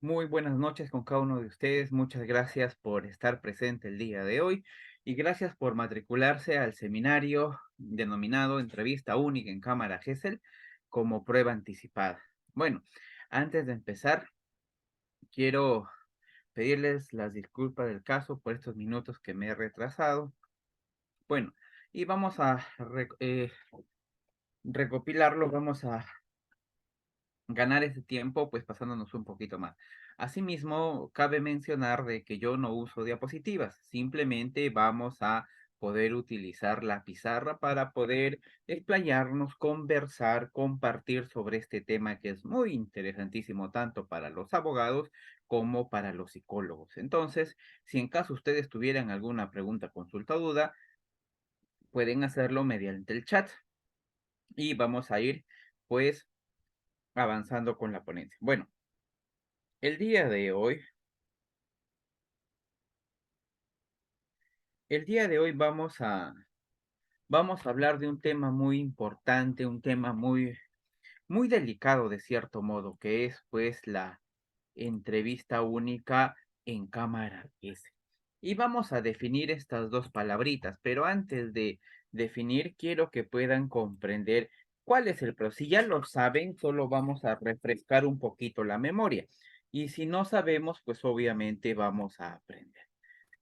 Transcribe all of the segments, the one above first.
Muy buenas noches con cada uno de ustedes. Muchas gracias por estar presente el día de hoy y gracias por matricularse al seminario denominado Entrevista Única en Cámara GESEL como prueba anticipada. Bueno, antes de empezar, quiero pedirles las disculpas del caso por estos minutos que me he retrasado. Bueno, y vamos a recopilarlo, vamos a ganar ese tiempo, pues pasándonos un poquito más. Asimismo, cabe mencionar de que yo no uso diapositivas, simplemente vamos a poder utilizar la pizarra para poder explayarnos, conversar, compartir sobre este tema que es muy interesantísimo tanto para los abogados como para los psicólogos. Entonces, si en caso ustedes tuvieran alguna pregunta, consulta o duda, pueden hacerlo mediante el chat y vamos a ir pues avanzando con la ponencia. Bueno, el día de hoy El día de hoy vamos a hablar de un tema muy importante, un tema muy delicado de cierto modo, que es pues la entrevista única en cámara S. Y vamos a definir estas dos palabritas, pero antes de definir, quiero que puedan comprender cuál es el proceso. Si ya lo saben, solo vamos a refrescar un poquito la memoria. Y si no sabemos, pues obviamente vamos a aprender.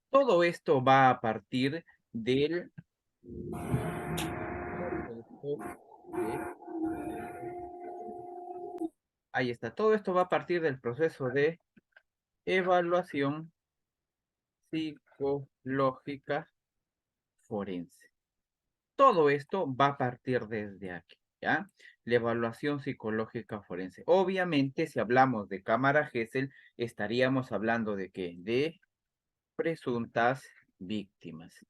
Todo esto va a partir del proceso de, ahí está, todo esto va a partir del proceso de evaluación psicológica forense. Todo esto va a partir desde aquí, ¿ya? La evaluación psicológica forense. Obviamente, si hablamos de cámara Gesell, estaríamos hablando de qué? De presuntas víctimas.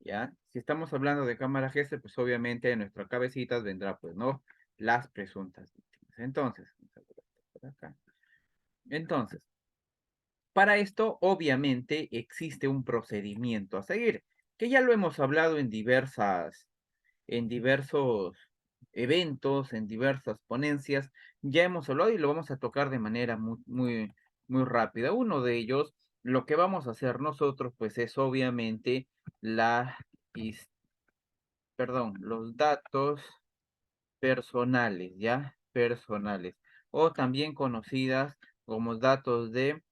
¿Ya? Si estamos hablando de cámara gesture, pues obviamente en nuestras cabecitas vendrá, pues, ¿no? Las presuntas víctimas. Entonces, vamos a ver esto por acá. Entonces, para esto, obviamente, existe un procedimiento a seguir, que ya lo hemos hablado en diversos eventos, en diversas ponencias, ya hemos hablado y lo vamos a tocar de manera muy rápida. Uno de ellos, lo que vamos a hacer nosotros, pues, es obviamente la los datos personales, ¿ya? Personales, o también conocidas como datos de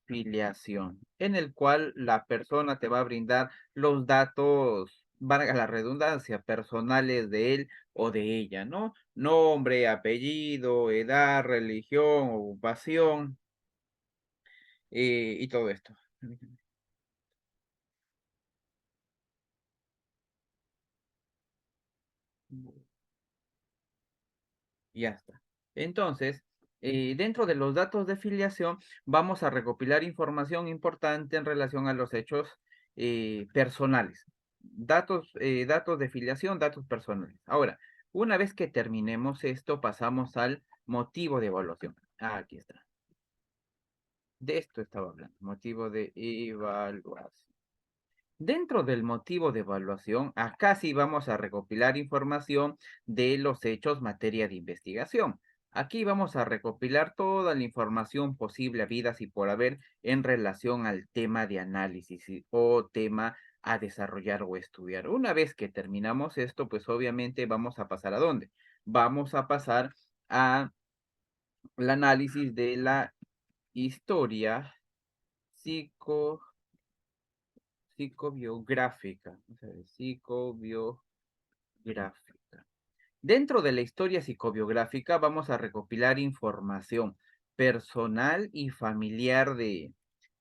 filiación, en el cual la persona te va a brindar los datos, valga la redundancia, personales de él o de ella, ¿no? Nombre, apellido, edad, religión, ocupación, y todo esto. Ya está. Entonces, dentro de los datos de filiación, vamos a recopilar información importante en relación a los hechos personales. Datos de filiación, datos personales. Ahora, una vez que terminemos esto, pasamos al motivo de evaluación. Ah, aquí está. De esto estaba hablando. Motivo de evaluación. Dentro del motivo de evaluación, acá sí vamos a recopilar información de los hechos materia de investigación. Aquí vamos a recopilar toda la información posible, habidas y por haber, en relación al tema de análisis o tema a desarrollar o estudiar. Una vez que terminamos esto, pues obviamente vamos a pasar ¿a dónde? Vamos a pasar al análisis de la historia psico psicobiográfica. Vamos a ver, psicobiográfica. Dentro de la historia psicobiográfica vamos a recopilar información personal y familiar de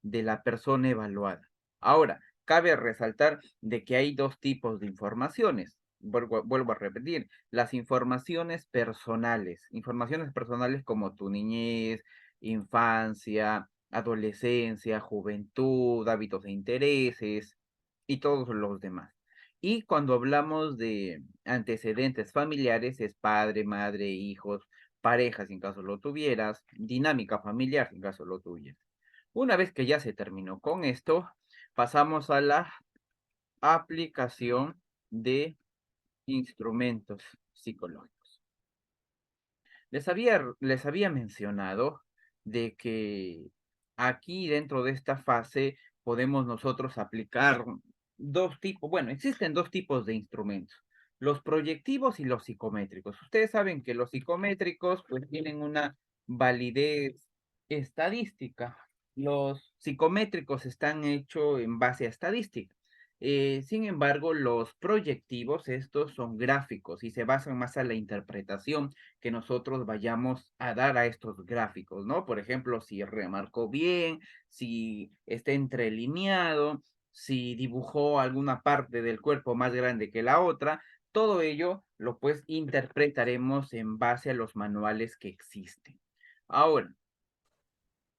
la persona evaluada. Ahora, cabe resaltar de que hay dos tipos de informaciones. Vuelvo a repetir, las informaciones personales como tu niñez, infancia, adolescencia, juventud, hábitos e intereses y todos los demás. Y cuando hablamos de antecedentes familiares, es padre, madre, hijos, pareja, si en caso lo tuvieras, dinámica familiar, si en caso lo tuvieras. Una vez que ya se terminó con esto, pasamos a la aplicación de instrumentos psicológicos. Les había mencionado de que aquí dentro de esta fase podemos nosotros aplicar dos tipos, bueno, existen dos tipos de instrumentos, los proyectivos y los psicométricos. Ustedes saben que los psicométricos pues tienen una validez estadística. Los psicométricos están hechos en base a estadística. Sin embargo, los proyectivos, estos son gráficos y se basan más a la interpretación que nosotros vayamos a dar a estos gráficos, ¿no? Por ejemplo, si remarcó bien, si está entrelineado, si dibujó alguna parte del cuerpo más grande que la otra, todo ello lo pues interpretaremos en base a los manuales que existen. Ahora,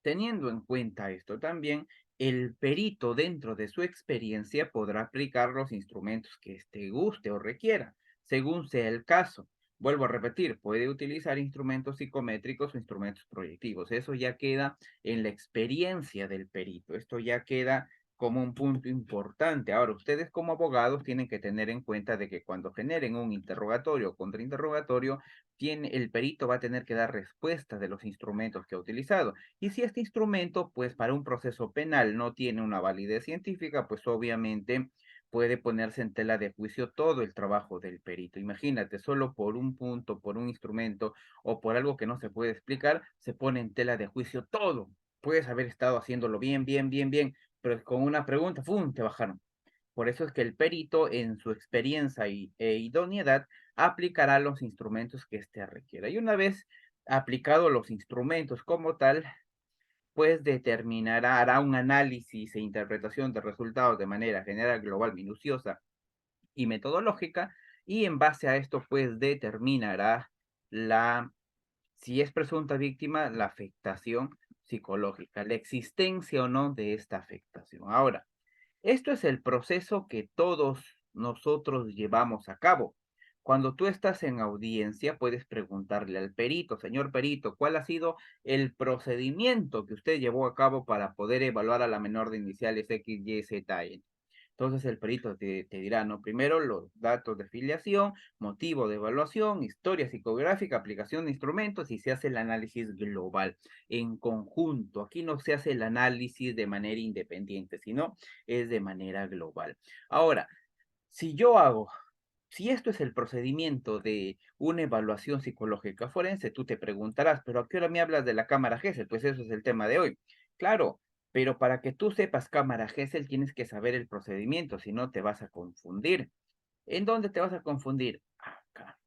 teniendo en cuenta esto también, el perito dentro de su experiencia podrá aplicar los instrumentos que éste guste o requiera, según sea el caso. Vuelvo a repetir, puede utilizar instrumentos psicométricos o instrumentos proyectivos. Eso ya queda en la experiencia del perito. Esto ya queda como un punto importante. Ahora, ustedes como abogados tienen que tener en cuenta de que cuando generen un interrogatorio o contrainterrogatorio, el perito va a tener que dar respuesta de los instrumentos que ha utilizado. Y si este instrumento, pues para un proceso penal no tiene una validez científica, pues obviamente puede ponerse en tela de juicio todo el trabajo del perito. Imagínate, solo por un punto, por un instrumento o por algo que no se puede explicar, se pone en tela de juicio todo. Puedes haber estado haciéndolo bien, bien, bien, bien, pero con una pregunta, ¡fum!, te bajaron. Por eso es que el perito, en su experiencia e idoneidad, aplicará los instrumentos que éste requiera. Y una vez aplicado los instrumentos como tal, pues determinará, hará un análisis e interpretación de resultados de manera general, global, minuciosa y metodológica, y en base a esto, pues determinará la, si es presunta víctima, la afectación psicológica, la existencia o no de esta afectación. Ahora, esto es el proceso que todos nosotros llevamos a cabo. Cuando tú estás en audiencia, puedes preguntarle al perito, señor perito, ¿cuál ha sido el procedimiento que usted llevó a cabo para poder evaluar a la menor de iniciales X, Y, Z, N? Entonces el perito te dirá, ¿no? Primero los datos de filiación, motivo de evaluación, historia psicográfica, aplicación de instrumentos y se hace el análisis global en conjunto. Aquí no se hace el análisis de manera independiente, sino es de manera global. Ahora, si yo hago, si esto es el procedimiento de una evaluación psicológica forense, tú te preguntarás, ¿pero a qué hora me hablas de la cámara Gesell? Pues eso es el tema de hoy. Claro, pero para que tú sepas cámara Gesell tienes que saber el procedimiento, si no te vas a confundir. ¿En dónde te vas a confundir? Acá.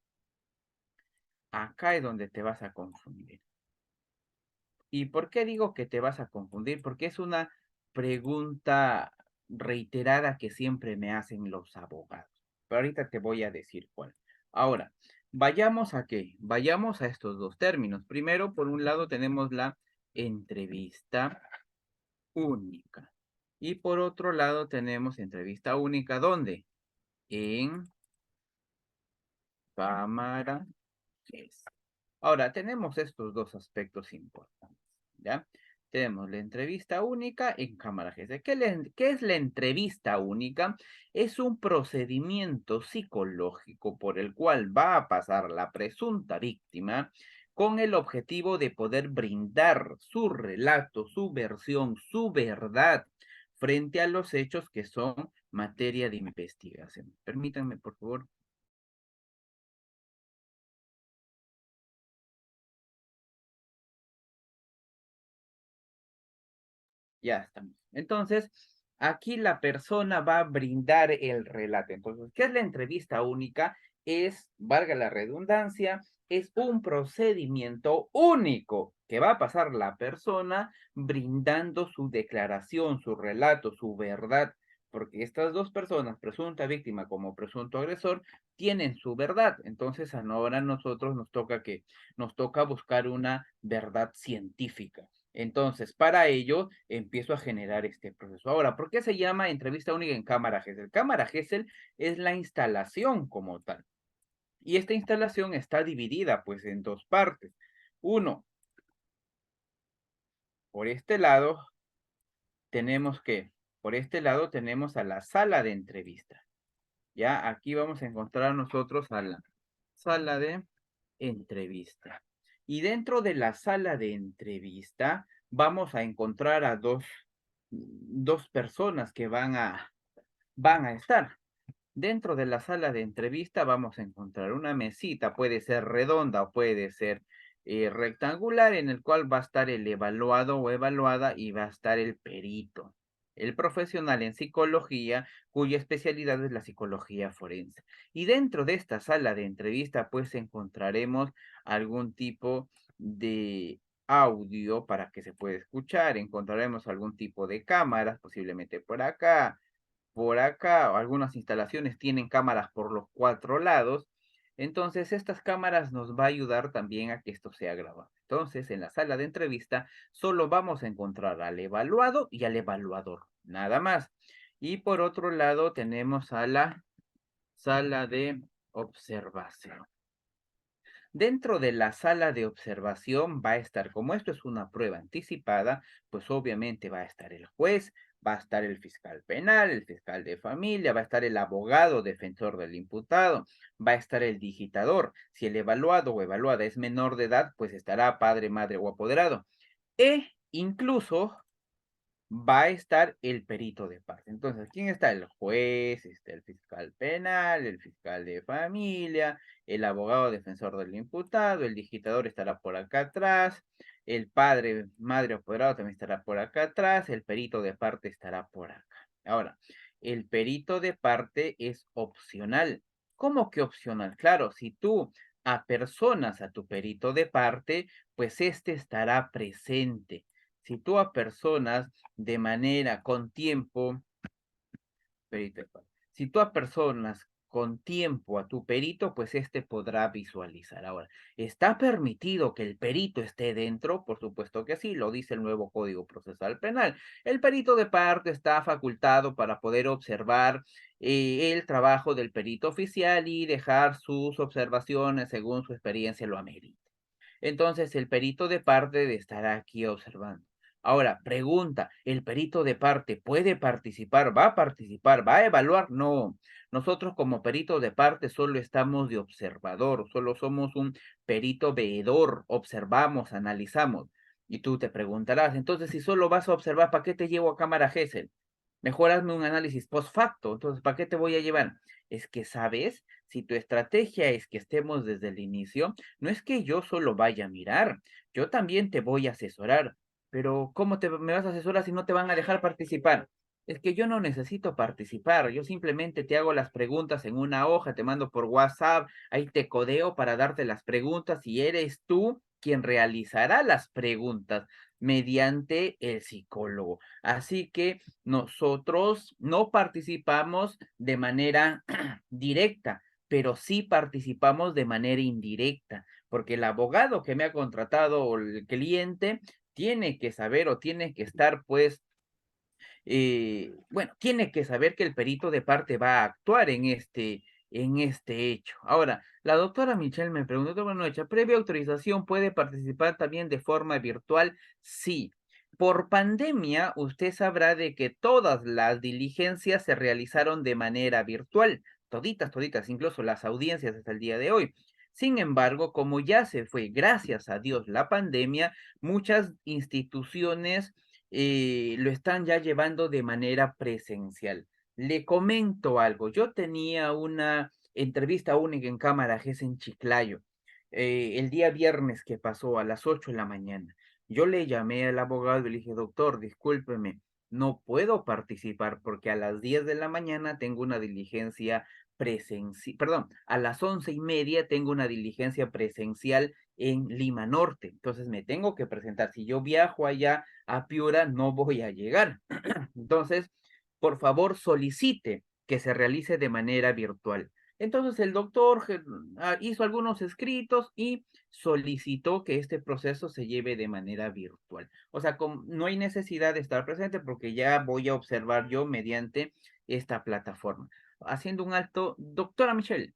Acá es donde te vas a confundir. ¿Y por qué digo que te vas a confundir? Porque es una pregunta reiterada que siempre me hacen los abogados. Pero ahorita te voy a decir cuál. Ahora, vayamos a qué? Vayamos a estos dos términos. Primero, por un lado, tenemos la entrevista única. Y por otro lado, tenemos entrevista única. ¿Dónde? En cámara. Ahora, tenemos estos dos aspectos importantes, ¿ya? Tenemos la entrevista única en cámara GC. ¿Qué es la entrevista única? Es un procedimiento psicológico por el cual va a pasar la presunta víctima con el objetivo de poder brindar su relato, su versión, su verdad frente a los hechos que son materia de investigación. Permítanme, por favor. Ya estamos. Entonces, aquí la persona va a brindar el relato. Entonces, ¿qué es la entrevista única? Es, valga la redundancia, es un procedimiento único que va a pasar la persona brindando su declaración, su relato, su verdad, porque estas dos personas, presunta víctima como presunto agresor, tienen su verdad. Entonces, ahora a nosotros nos toca buscar una verdad científica. Entonces, para ello, empiezo a generar este proceso. Ahora, ¿por qué se llama entrevista única en cámara Gesell? Cámara Gesell es la instalación como tal. Y esta instalación está dividida, pues, en dos partes. Uno, por este lado, por este lado tenemos a la sala de entrevista. Ya, aquí vamos a encontrar nosotros a la sala de entrevista. Y dentro de la sala de entrevista vamos a encontrar a dos personas que van a estar. Dentro de la sala de entrevista vamos a encontrar una mesita, puede ser redonda o puede ser rectangular, en el cual va a estar el evaluado o evaluada y va a estar el perito, el profesional en psicología, cuya especialidad es la psicología forense. Y dentro de esta sala de entrevista, pues encontraremos algún tipo de audio para que se pueda escuchar, encontraremos algún tipo de cámaras, posiblemente por acá, algunas instalaciones tienen cámaras por los 4 lados. Entonces, estas cámaras nos va a ayudar también a que esto sea grabado. Entonces, en la sala de entrevista, solo vamos a encontrar al evaluado y al evaluador, nada más. Y por otro lado, tenemos a la sala de observación. Dentro de la sala de observación va a estar, como esto es una prueba anticipada, pues obviamente va a estar el juez, va a estar el fiscal penal, el fiscal de familia, va a estar el abogado defensor del imputado, va a estar el digitador. Si el evaluado o evaluada es menor de edad, pues estará padre, madre o apoderado. E incluso va a estar el perito de parte. Entonces, ¿quién está? El juez, está el fiscal penal, el fiscal de familia, el abogado defensor del imputado, el digitador estará por acá atrás, el padre, madre apoderado también estará por acá atrás, el perito de parte estará por acá. Ahora, el perito de parte es opcional. ¿Cómo que opcional? Claro, si tú apersonas a tu perito de parte, pues este estará presente. Si tú apersonas de manera con tiempo, perito, si tú apersonas con tiempo a tu perito, pues este podrá visualizar. Ahora, ¿está permitido que el perito esté dentro? Por supuesto que sí, lo dice el nuevo Código Procesal Penal. El perito de parte está facultado para poder observar el trabajo del perito oficial y dejar sus observaciones según su experiencia lo amerite. Entonces, el perito de parte estará aquí observando. Ahora, pregunta, ¿el perito de parte puede participar? ¿Va a participar? ¿Va a evaluar? No. Nosotros como perito de parte solo estamos de observador, solo somos un perito veedor, observamos, analizamos. Y tú te preguntarás, entonces si solo vas a observar, ¿para qué te llevo a cámara Gesell? Mejor hazme un análisis post facto. Entonces, ¿para qué te voy a llevar? Es que, ¿sabes? Si tu estrategia es que estemos desde el inicio, no es que yo solo vaya a mirar, yo también te voy a asesorar. Pero, ¿cómo me vas a asesorar si no te van a dejar participar? Es que yo no necesito participar, yo simplemente te hago las preguntas en una hoja, te mando por WhatsApp, ahí te codeo para darte las preguntas y eres tú quien realizará las preguntas mediante el psicólogo. Así que nosotros no participamos de manera directa, pero sí participamos de manera indirecta, porque el abogado que me ha contratado o el cliente tiene que saber o tiene que estar, pues, bueno, tiene que saber que el perito de parte va a actuar en este hecho. Ahora, la doctora Michelle me preguntó, bueno, hecha, ¿previa autorización puede participar también de forma virtual? Sí. Por pandemia, usted sabrá de que todas las diligencias se realizaron de manera virtual, toditas, toditas, incluso las audiencias hasta el día de hoy. Sin embargo, como ya se fue, gracias a Dios, la pandemia, muchas instituciones lo están ya llevando de manera presencial. Le comento algo, yo tenía una entrevista única en Cámara GES en Chiclayo, el día viernes que pasó a las 8 de la mañana. Yo le llamé al abogado y le dije, doctor, discúlpeme, no puedo participar porque a las 10 de la mañana tengo una diligencia presencial, perdón, a las 11:30 tengo una diligencia presencial en Lima Norte, entonces me tengo que presentar. Si yo viajo allá a Piura, no voy a llegar. Entonces, por favor, solicite que se realice de manera virtual. Entonces, el doctor hizo algunos escritos y solicitó que este proceso se lleve de manera virtual. O sea, no hay necesidad de estar presente porque ya voy a observar yo mediante esta plataforma. Haciendo un alto, doctora Michelle.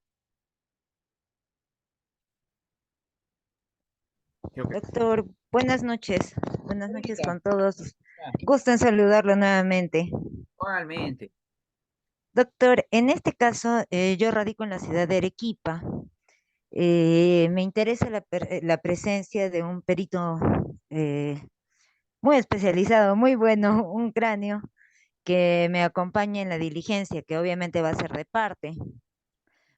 Creo que Doctor, buenas noches. Buenas noches Oiga, con todos. ya, Gusto en saludarlo nuevamente. igualmente. Doctor, en este caso yo radico en la ciudad de Arequipa. Me interesa la presencia de un perito eh, muy especializado, muy bueno, un cráneo, que me acompañe en la diligencia, que obviamente va a ser de parte.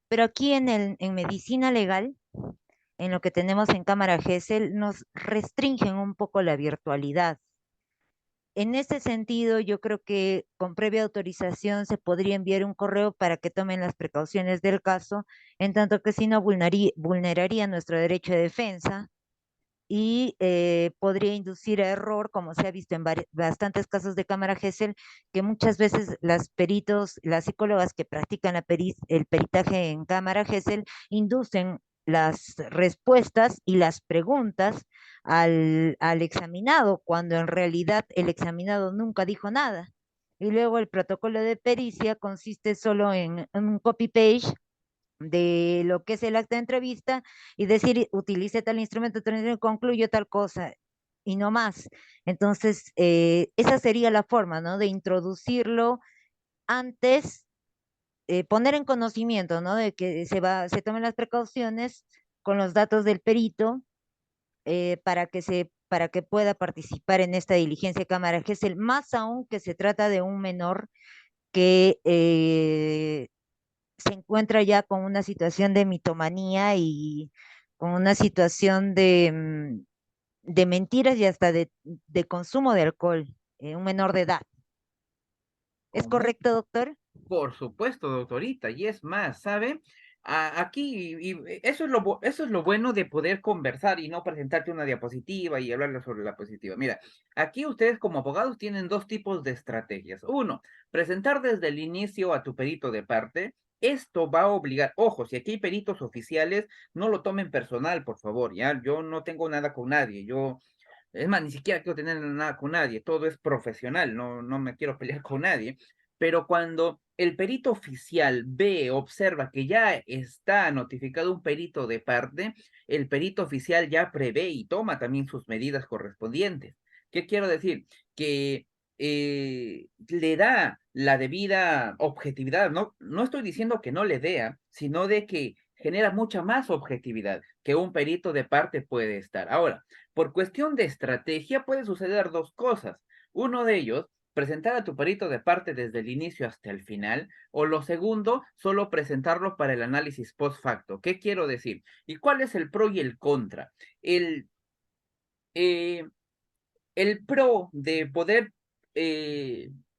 Pero aquí en medicina legal, en lo que tenemos en Cámara GESEL, nos restringen un poco la virtualidad. En ese sentido, yo creo que con previa autorización se podría enviar un correo para que tomen las precauciones del caso, en tanto que si no vulneraría nuestro derecho de defensa y podría inducir a error, como se ha visto en bastantes casos de cámara GESEL, que muchas veces las psicólogas que practican el peritaje en cámara GESEL inducen las respuestas y las preguntas al examinado, cuando en realidad el examinado nunca dijo nada. Y luego el protocolo de pericia consiste solo en un copy-paste de lo que es el acta de entrevista y decir, utilice tal instrumento, concluyo tal cosa y no más. Entonces, esa sería la forma, ¿no? De introducirlo antes, poner en conocimiento, ¿no? De que se tomen las precauciones con los datos del perito para que pueda participar en esta diligencia de cámara, que es el más aún que se trata de un menor que se encuentra ya con una situación de mitomanía y con una situación de mentiras y hasta de consumo de alcohol, un menor de edad. ¿Es Correcto. correcto, doctor? Por supuesto, doctorita, y es más, ¿sabe? Aquí, eso es eso es lo bueno de poder conversar y no presentarte una diapositiva y hablarle sobre la positiva. Mira, aquí ustedes como abogados tienen dos tipos de estrategias. Uno, presentar desde el inicio a tu perito de parte. Esto va a obligar, ojo, si aquí hay peritos oficiales, no lo tomen personal, por favor, ya, yo no tengo nada con nadie, es más, ni siquiera quiero tener nada con nadie, todo es profesional, no me quiero pelear con nadie, pero cuando el perito oficial ve, observa que ya está notificado un perito de parte, el perito oficial ya prevé y toma también sus medidas correspondientes. ¿Qué quiero decir? Que le da la debida objetividad. No estoy diciendo que no le dé, sino de que genera mucha más objetividad que un perito de parte puede estar. Ahora, por cuestión de estrategia puede suceder dos cosas. Uno de ellos, presentar a tu perito de parte desde el inicio hasta el final, o lo segundo, solo presentarlo para el análisis post facto. ¿Qué quiero decir? ¿Y cuál es el pro y el contra? El, eh, el pro de poder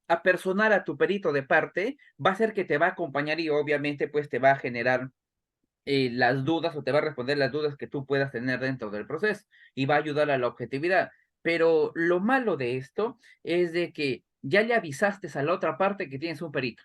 apersonar a tu perito de parte va a ser que te va a acompañar y obviamente pues te va a generar las dudas o te va a responder las dudas que tú puedas tener dentro del proceso y va a ayudar a la objetividad. Pero lo malo de esto es de que ya le avisaste a la otra parte que tienes un perito.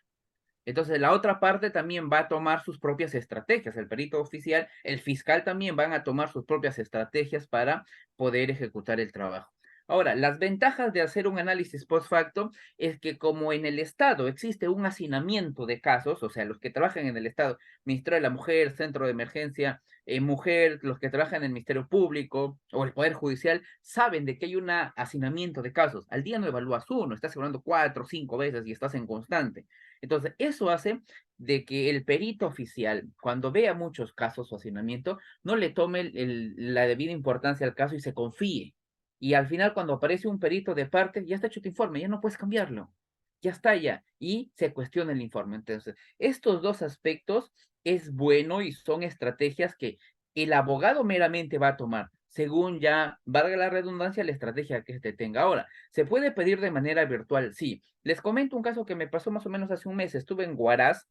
Entonces, la otra parte también va a tomar sus propias estrategias. El perito oficial, el fiscal también van a tomar sus propias estrategias para poder ejecutar el trabajo. Ahora, las ventajas de hacer un análisis post facto es que como en el Estado existe un hacinamiento de casos, o sea, los que trabajan en el Estado, Ministerio de la Mujer, Centro de Emergencia, Mujer, los que trabajan en el Ministerio Público o el Poder Judicial, saben de que hay un hacinamiento de casos. Al día no evalúas uno, estás evaluando 4 o 5 veces y estás en constante. Entonces, eso hace de que el perito oficial, cuando vea muchos casos o hacinamiento, no le tome la debida importancia al caso y se confíe. Y al final, cuando aparece un perito de parte, ya está hecho tu informe, ya no puedes cambiarlo. Ya está ya. Y se cuestiona el informe. Entonces, estos dos aspectos es bueno y son estrategias que el abogado meramente va a tomar, según ya, valga la redundancia, la estrategia que este tenga. Ahora, ¿se puede pedir de manera virtual? Sí. Les comento un caso que me pasó más o menos hace un mes. Estuve en Huaraz.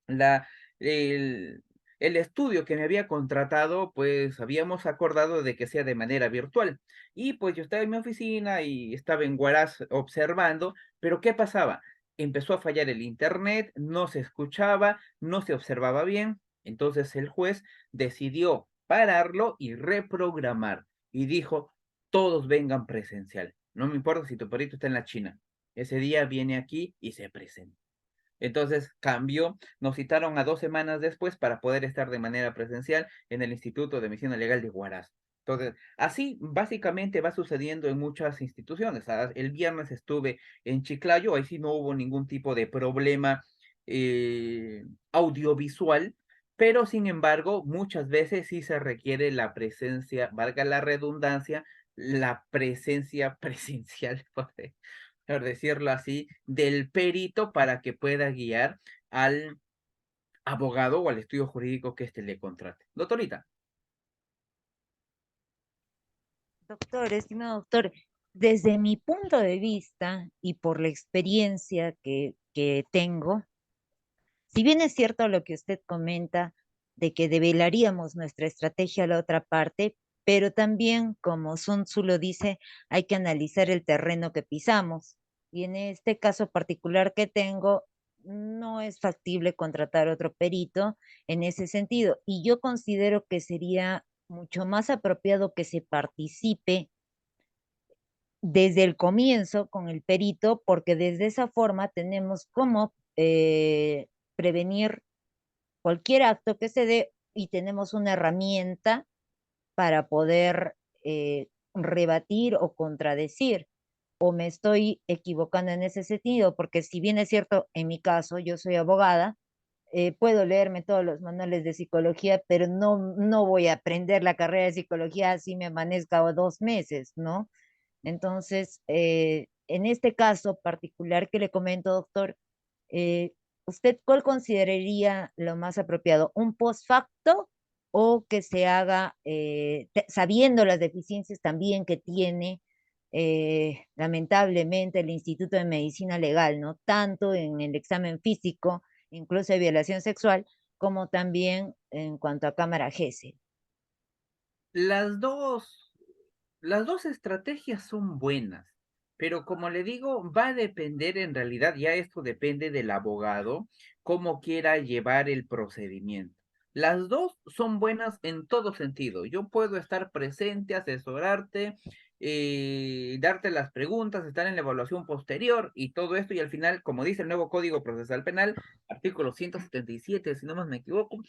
La, el, el estudio que me había contratado, pues habíamos acordado de que sea de manera virtual. Y pues yo estaba en mi oficina y estaba en Huaraz observando, pero ¿qué pasaba? Empezó a fallar el internet, no se escuchaba, no se observaba bien. Entonces el juez decidió pararlo y reprogramar. Y dijo, todos vengan presencial. No me importa si tu perito está en la China. Ese día viene aquí y se presenta. Entonces cambió, nos citaron a 2 semanas después para poder estar de manera presencial en el Instituto de Medicina Legal de Huaraz. Entonces, así básicamente va sucediendo en muchas instituciones. El viernes estuve en Chiclayo, ahí sí no hubo ningún tipo de problema audiovisual, pero sin embargo, muchas veces sí se requiere la presencia, valga la redundancia, la presencia presencial, por decirlo así, del perito para que pueda guiar al abogado o al estudio jurídico que éste le contrate. Doctorita. Doctor, estimado doctor, desde mi punto de vista y por la experiencia que tengo, si bien es cierto lo que usted comenta de que develaríamos nuestra estrategia a la otra parte, pero también, como Sun Tzu lo dice, hay que analizar el terreno que pisamos. Y en este caso particular que tengo, no es factible contratar otro perito en ese sentido. Y yo considero que sería mucho más apropiado que se participe desde el comienzo con el perito, porque desde esa forma tenemos cómo prevenir cualquier acto que se dé y tenemos una herramienta para poder rebatir o contradecir. ¿O me estoy equivocando en ese sentido? Porque si bien es cierto, en mi caso, yo soy abogada, puedo leerme todos los manuales de psicología, pero no voy a aprender la carrera de psicología así me amanezca o 2 meses, ¿no? Entonces, en este caso particular que le comento, doctor, eh, ¿usted cuál consideraría lo más apropiado? ¿Un post facto o que se haga sabiendo las deficiencias también que tiene lamentablemente el Instituto de Medicina Legal, ¿no? Tanto en el examen físico, incluso de violación sexual, como también en cuanto a cámara GESE? Las dos, las dos estrategias son buenas, pero como le digo, va a depender en realidad, ya esto depende del abogado, cómo quiera llevar el procedimiento. Las dos son buenas en todo sentido. Yo puedo estar presente, asesorarte, darte las preguntas, estar en la evaluación posterior y todo esto, y al final, como dice el nuevo Código Procesal Penal, artículo 177, si no más me equivoco,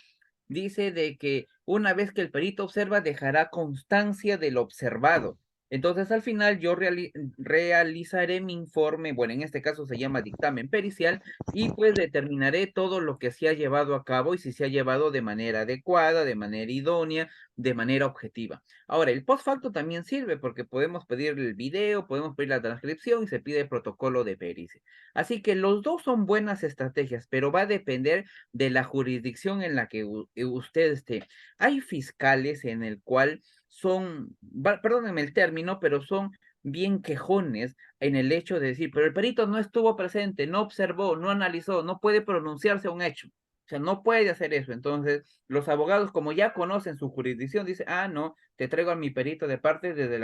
dice de que una vez que el perito observa, dejará constancia de lo observado. Entonces, al final, yo realizaré mi informe, bueno, en este caso se llama dictamen pericial, y pues determinaré todo lo que se ha llevado a cabo y si se ha llevado de manera adecuada, de manera idónea, de manera objetiva. Ahora, el post facto también sirve porque podemos pedir el video, podemos pedir la transcripción y se pide el protocolo de pericia. Así que los dos son buenas estrategias, pero va a depender de la jurisdicción en la que usted esté. Hay fiscales en el cual son, perdónenme el término, pero son bien quejones en el hecho de decir, pero el perito no estuvo presente, no observó, no analizó, no puede pronunciarse a un hecho. O sea, no puede hacer eso. Entonces, los abogados, como ya conocen su jurisdicción, dicen, ah, no, te traigo a mi perito de parte desde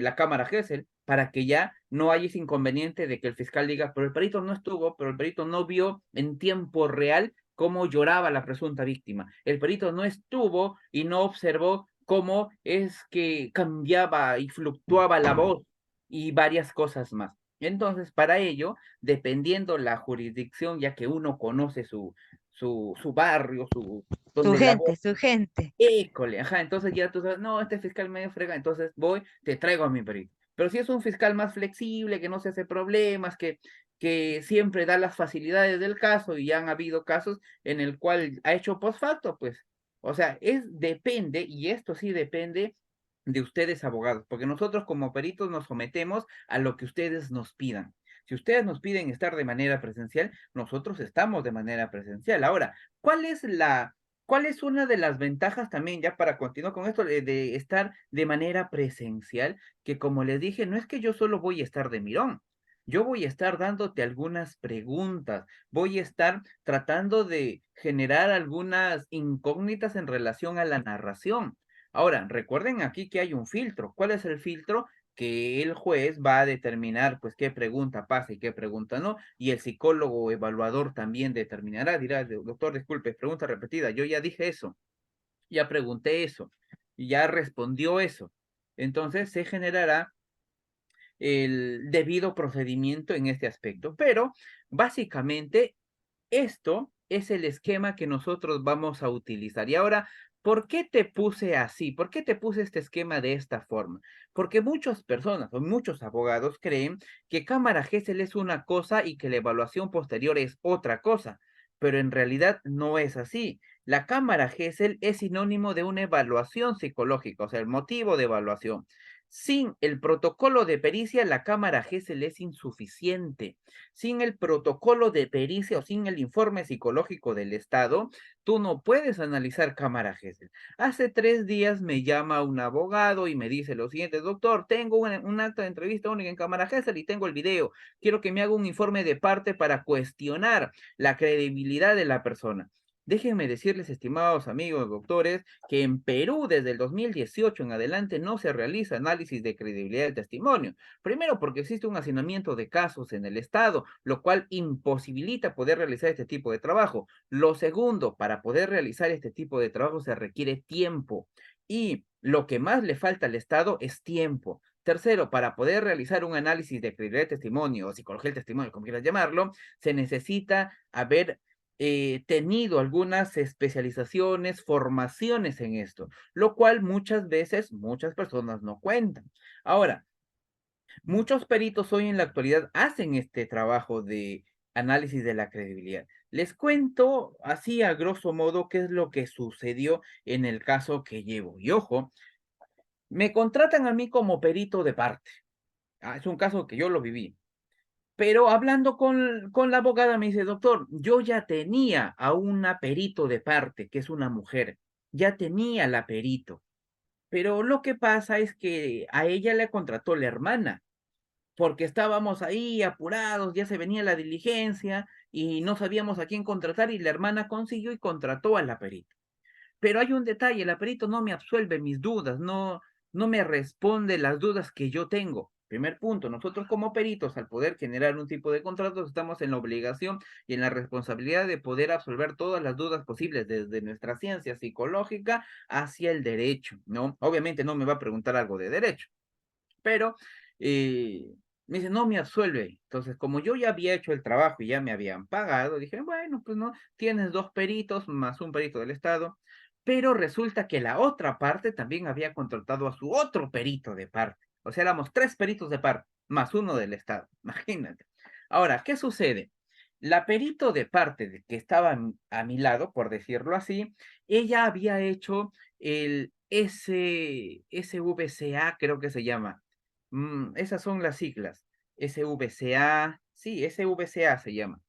la Cámara Gesell, para que ya no haya ese inconveniente de que el fiscal diga, pero el perito no estuvo, pero el perito no vio en tiempo real cómo lloraba la presunta víctima. El perito no estuvo y no observó cómo es que cambiaba y fluctuaba la voz y varias cosas más. Entonces, para ello, dependiendo la jurisdicción, ya que uno conoce su barrio, Su donde la gente, voz, su gente. école, ajá, entonces ya tú sabes, no, este fiscal medio frega, entonces voy, te traigo a mi perito. Pero si es un fiscal más flexible, que no se hace problemas, que siempre da las facilidades del caso, y ya han habido casos en el cual ha hecho post facto, pues, o sea, depende, y esto sí depende de ustedes abogados, porque nosotros como peritos nos sometemos a lo que ustedes nos pidan. Si ustedes nos piden estar de manera presencial, nosotros estamos de manera presencial. Ahora, ¿cuál es ¿cuál es una de las ventajas también, ya para continuar con esto, de estar de manera presencial? Que como les dije, no es que yo solo voy a estar de mirón, yo voy a estar dándote algunas preguntas, voy a estar tratando de generar algunas incógnitas en relación a la narración. Ahora, recuerden aquí que hay un filtro. ¿Cuál es el filtro? Que el juez va a determinar, pues, qué pregunta pasa y qué pregunta no, y el psicólogo o evaluador también determinará, dirá, doctor, disculpe, pregunta repetida, yo ya dije eso, ya pregunté eso, y ya respondió eso. Entonces se generará el debido procedimiento en este aspecto, pero básicamente esto es el esquema que nosotros vamos a utilizar. Y ahora, ¿por qué te puse así? ¿Por qué te puse este esquema de esta forma? Porque muchas personas o muchos abogados creen que cámara GESEL es una cosa y que la evaluación posterior es otra cosa. pero en realidad no es así. La cámara Gesell es sinónimo de una evaluación psicológica, o sea, el motivo de evaluación. Sin el protocolo de pericia, la cámara Gesell es insuficiente. Sin el protocolo de pericia o sin el informe psicológico del Estado, tú no puedes analizar cámara Gesell. Hace 3 días me llama un abogado y me dice lo siguiente: doctor, tengo un acta de entrevista única en cámara Gesell y tengo el video. Quiero que me haga un informe de parte para cuestionar la credibilidad de la persona. Déjenme decirles, estimados amigos doctores, que en Perú desde el 2018 en adelante no se realiza análisis de credibilidad del testimonio. Primero, porque existe un hacinamiento de casos en el Estado, lo cual imposibilita poder realizar este tipo de trabajo. Lo segundo, para poder realizar este tipo de trabajo se requiere tiempo. Y lo que más le falta al Estado es tiempo. Tercero, para poder realizar un análisis de credibilidad del testimonio o psicología del testimonio, como quieras llamarlo, se necesita haber tenido algunas especializaciones, formaciones en esto, lo cual muchas veces muchas personas no cuentan. Ahora, muchos peritos hoy en la actualidad hacen este trabajo de análisis de la credibilidad. Les cuento así a grosso modo qué es lo que sucedió en el caso que llevo. Y ojo, me contratan a mí como perito de parte. Es un caso que yo lo viví. Pero hablando con la abogada me dice, doctor, yo ya tenía a una perito de parte, que es una mujer, ya tenía la perito, pero lo que pasa es que a ella le contrató la hermana, porque estábamos ahí apurados, ya se venía la diligencia y no sabíamos a quién contratar y la hermana consiguió y contrató a la perita. Pero hay un detalle, el perito no me absuelve mis dudas, no me responde las dudas que yo tengo. Primer punto, nosotros como peritos, al poder generar un tipo de contratos, estamos en la obligación y en la responsabilidad de poder absolver todas las dudas posibles desde nuestra ciencia psicológica hacia el derecho, ¿no? Obviamente no me va a preguntar algo de derecho, pero me dice, no me absuelve. Entonces, como yo ya había hecho el trabajo y ya me habían pagado, dije, bueno, pues no, tienes 2 peritos más un perito del Estado, pero resulta que la otra parte también había contratado a su otro perito de parte. O sea, éramos 3 peritos de parte, más uno del Estado, imagínate. Ahora, ¿qué sucede? La perito de parte que estaba a mi lado, por decirlo así, ella había hecho el SVCA, creo que se llama. Esas son las siglas. SVCA, sí, SVCA se llama,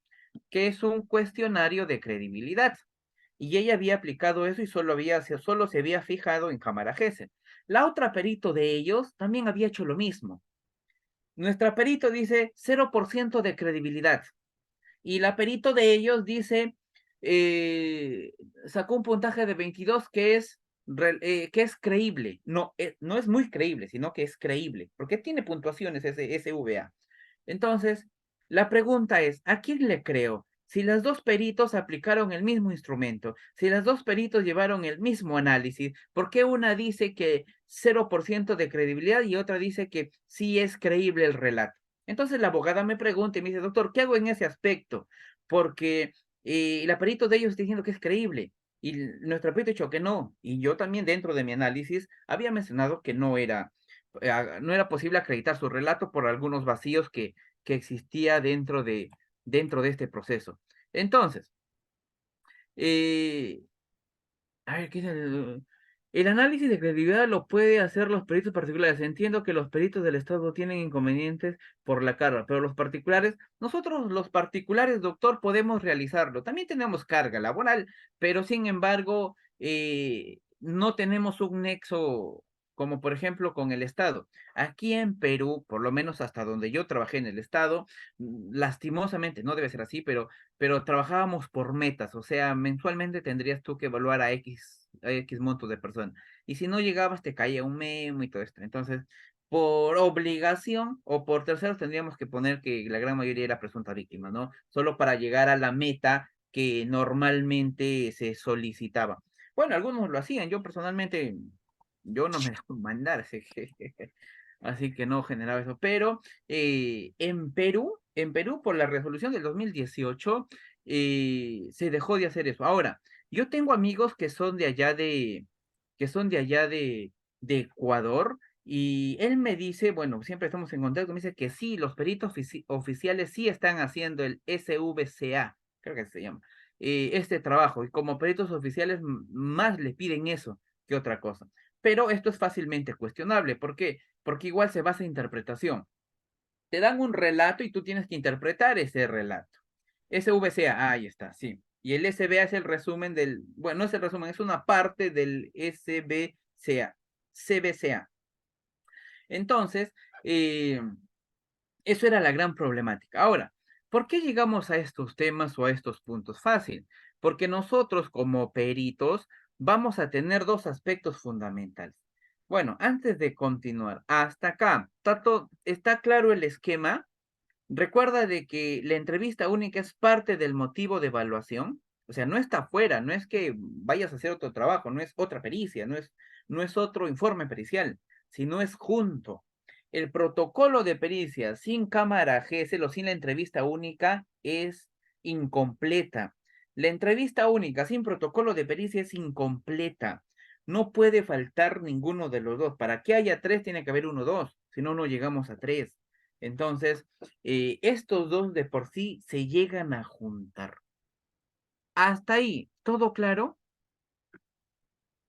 que es un cuestionario de credibilidad. Y ella había aplicado eso y solo se había fijado en cámara Gesell. La otra perito de ellos también había hecho lo mismo. Nuestra perito dice 0% de credibilidad. Y la perito de ellos dice, eh, sacó un puntaje de 22 que es creíble. No, no es muy creíble, sino que es creíble, porque tiene puntuaciones ese SVA. Entonces, la pregunta es, ¿a quién le creo? Si las dos peritos aplicaron el mismo instrumento, si las dos peritos llevaron el mismo análisis, ¿por qué una dice que 0% de credibilidad y otra dice que sí es creíble el relato? Entonces la abogada me pregunta y me dice, doctor, ¿qué hago en ese aspecto? Porque la perito de ellos está diciendo que es creíble y nuestro perito ha dicho que no. Y yo también dentro de mi análisis había mencionado que no era posible acreditar su relato por algunos vacíos que existía dentro de este proceso. Entonces, eh, a ver, ¿qué es el análisis de credibilidad lo puede hacer los peritos particulares? Entiendo que los peritos del Estado tienen inconvenientes por la carga, pero los particulares, nosotros los particulares, doctor, podemos realizarlo. También tenemos carga laboral, pero sin embargo, no tenemos un nexo como por ejemplo con el Estado. Aquí en Perú, por lo menos hasta donde yo trabajé en el Estado, lastimosamente, no debe ser así, pero trabajábamos por metas, o sea, mensualmente tendrías tú que evaluar a X montos de personas. Y si no llegabas, te caía un memo y todo esto. Entonces, por obligación o por terceros, tendríamos que poner que la gran mayoría era presunta víctima, ¿no? Solo para llegar a la meta que normalmente se solicitaba. Bueno, algunos lo hacían, yo personalmente, yo no me dejaba mandar, así que no generaba eso. Pero en Perú, por la resolución del 2018, se dejó de hacer eso. Ahora, yo tengo amigos que son de allá de Ecuador, y él me dice, bueno, siempre estamos en contacto, me dice que sí, los peritos oficiales sí están haciendo el SVCA, creo que se llama. este trabajo, y como peritos oficiales más le piden eso que otra cosa. Pero esto es fácilmente cuestionable. ¿Por qué? Porque igual se basa en interpretación. Te dan un relato y tú tienes que interpretar ese relato. SVCA, ahí está, sí. Y el SBA es el resumen del, bueno, no es el resumen, es una parte del SBCA, CBCA. Entonces, eso era la gran problemática. Ahora, ¿por qué llegamos a estos temas o a estos puntos? Fácil, porque nosotros como peritos vamos a tener dos aspectos fundamentales. Bueno, antes de continuar, hasta acá, ¿está claro el esquema? Recuerda de que la entrevista única es parte del motivo de evaluación. O sea, no está fuera, no es que vayas a hacer otro trabajo, no es otra pericia, no es otro informe pericial, sino es junto. El protocolo de pericia sin cámara GSL o sin la entrevista única es incompleta. La entrevista única sin protocolo de pericia es incompleta. No puede faltar ninguno de los dos. Para que haya tres, tiene que haber uno, dos. Si no, no llegamos a tres. Entonces, estos dos de por sí se llegan a juntar. Hasta ahí, ¿todo claro?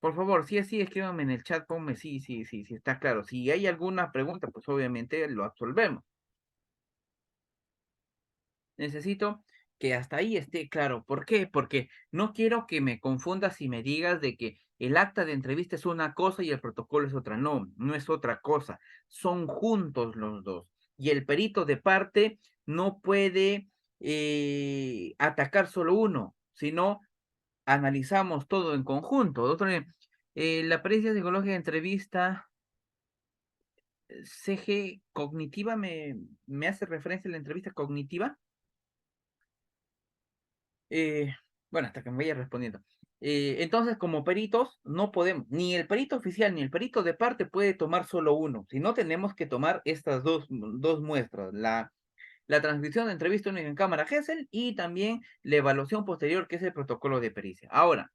Por favor, sí, sí, escríbanme en el chat, ponme sí, sí, sí, sí, está claro. Si hay alguna pregunta, pues obviamente lo absolvemos. Necesito que hasta ahí esté claro. ¿Por qué? Porque no quiero que me confundas y me digas de que el acta de entrevista es una cosa y el protocolo es otra. No, no es otra cosa. Son juntos los dos. Y el perito de parte no puede atacar solo uno, sino analizamos todo en conjunto. Doctor, la pericia psicológica de entrevista, CG cognitiva, me hace referencia a la entrevista cognitiva. Eh, bueno, hasta que me vaya respondiendo. Entonces, como peritos, no podemos, ni el perito oficial ni el perito de parte puede tomar solo uno, sino tenemos que tomar estas dos muestras, la transcripción de entrevista única en cámara Gesell y también la evaluación posterior, que es el protocolo de pericia. Ahora,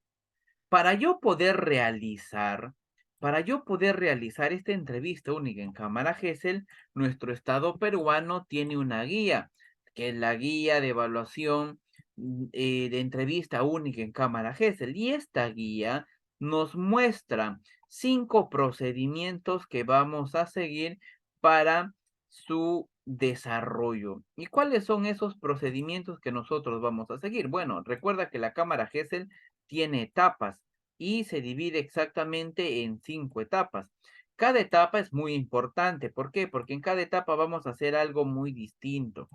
para yo poder realizar, para yo poder realizar esta entrevista única en cámara Gesell, nuestro Estado peruano tiene una guía, que es la guía de evaluación de entrevista única en cámara Gesell. Y esta guía nos muestra 5 procedimientos que vamos a seguir para su desarrollo. ¿Y cuáles son esos procedimientos que nosotros vamos a seguir? Bueno, recuerda que la cámara Gesell tiene etapas y se divide exactamente en 5 etapas. Cada etapa es muy importante. ¿Por qué? Porque en cada etapa vamos a hacer algo muy distinto.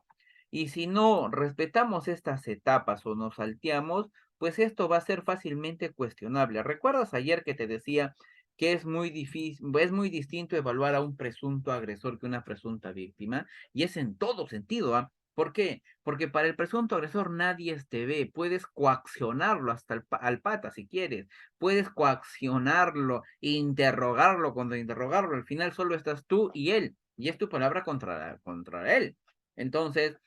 Y si no respetamos estas etapas o nos salteamos, pues esto va a ser fácilmente cuestionable. ¿Recuerdas ayer que te decía que es muy difícil, es muy distinto evaluar a un presunto agresor que una presunta víctima? Y es en todo sentido, ¿ah? ¿Por qué? Porque para el presunto agresor nadie te ve, puedes coaccionarlo hasta al pata si quieres, puedes coaccionarlo, interrogarlo, cuando interrogarlo, al final solo estás tú y es tu palabra contra él. Entonces,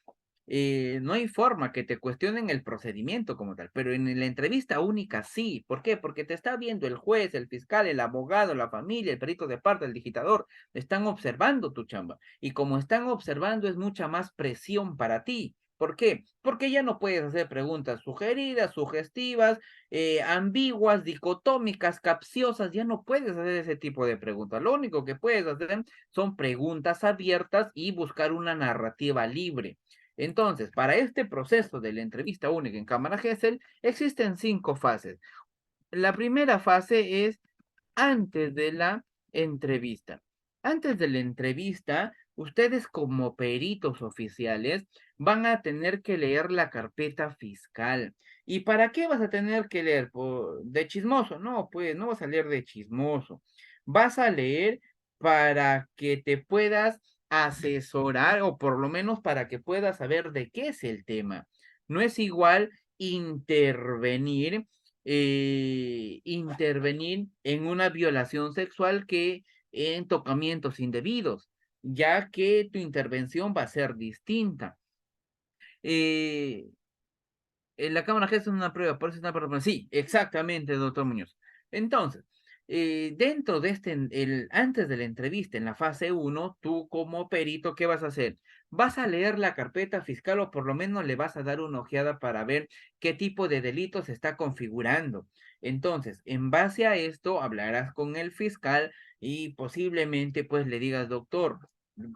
no hay forma que te cuestionen el procedimiento como tal, pero en la entrevista única sí. ¿Por qué? Porque te está viendo el juez, el fiscal, el abogado, la familia, el perito de parte, el digitador, están observando tu chamba. Y como están observando, es mucha más presión para ti. ¿Por qué? Porque ya no puedes hacer preguntas sugeridas, sugestivas, ambiguas, dicotómicas, capciosas, ya no puedes hacer ese tipo de preguntas. Lo único que puedes hacer son preguntas abiertas y buscar una narrativa libre. Entonces, para este proceso de la entrevista única en cámara Gesell, existen 5 fases. La primera fase es antes de la entrevista. Antes de la entrevista, ustedes como peritos oficiales van a tener que leer la carpeta fiscal. ¿Y para qué vas a tener que leer? ¿De chismoso? No, pues no vas a leer de chismoso. Vas a leer para que te puedas asesorar o por lo menos para que puedas saber de qué es el tema. No es igual intervenir en una violación sexual que en tocamientos indebidos, ya que tu intervención va a ser distinta. Eh, en la cámara G es una prueba, por eso es una prueba. Sí, exactamente, doctor Muñoz. Entonces, dentro de antes de la entrevista, en la fase uno, tú como perito, ¿qué vas a hacer? Vas a leer la carpeta fiscal o por lo menos le vas a dar una ojeada para ver qué tipo de delito se está configurando. Entonces, en base a esto, hablarás con el fiscal y posiblemente pues le digas, doctor,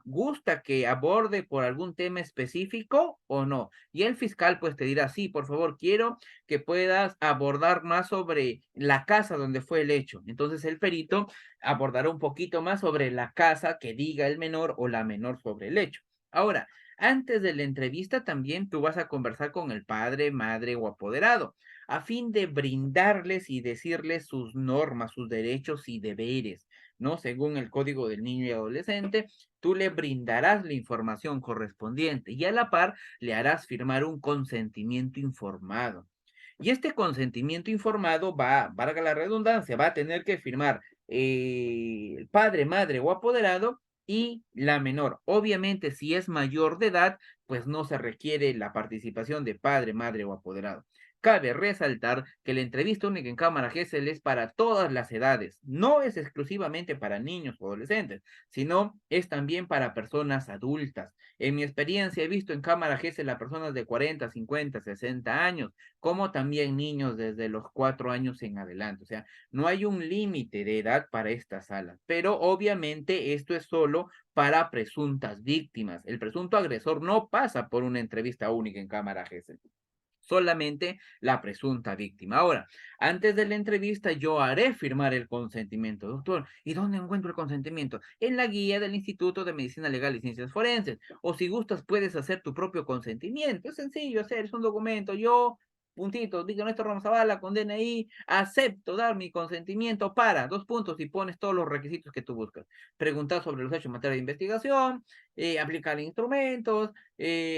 ¿gusta que aborde por algún tema específico o no? Y el fiscal pues te dirá, sí, por favor, quiero que puedas abordar más sobre la casa donde fue el hecho. Entonces el perito abordará un poquito más sobre la casa que diga el menor o la menor sobre el hecho. Ahora, antes de la entrevista también tú vas a conversar con el padre, madre o apoderado a fin de brindarles y decirles sus normas, sus derechos y deberes, ¿no? Según el Código del Niño y Adolescente, tú le brindarás la información correspondiente y a la par le harás firmar un consentimiento informado. Y este consentimiento informado va, valga la redundancia, va a tener que firmar el padre, madre o apoderado y la menor. Obviamente, si es mayor de edad, pues no se requiere la participación de padre, madre o apoderado. Cabe resaltar que la entrevista única en cámara GESEL es para todas las edades, no es exclusivamente para niños o adolescentes, sino es también para personas adultas. En mi experiencia he visto en cámara GESEL a personas de 40, 50, 60 años, como también niños desde los 4 años en adelante. O sea, no hay un límite de edad para estas salas, pero obviamente esto es solo para presuntas víctimas. El presunto agresor no pasa por una entrevista única en cámara GESEL, solamente la presunta víctima. Ahora, antes de la entrevista yo haré firmar el consentimiento. Doctor, ¿y dónde encuentro el consentimiento? En la guía del Instituto de Medicina Legal y Ciencias Forenses. O si gustas, puedes hacer tu propio consentimiento. Es sencillo hacer, es un documento. Yo, puntito, digo Néstor Ramos Zavala con DNI, acepto dar mi consentimiento para, dos puntos, y pones todos los requisitos que tú buscas. Preguntar sobre los hechos en materia de investigación, aplicar instrumentos,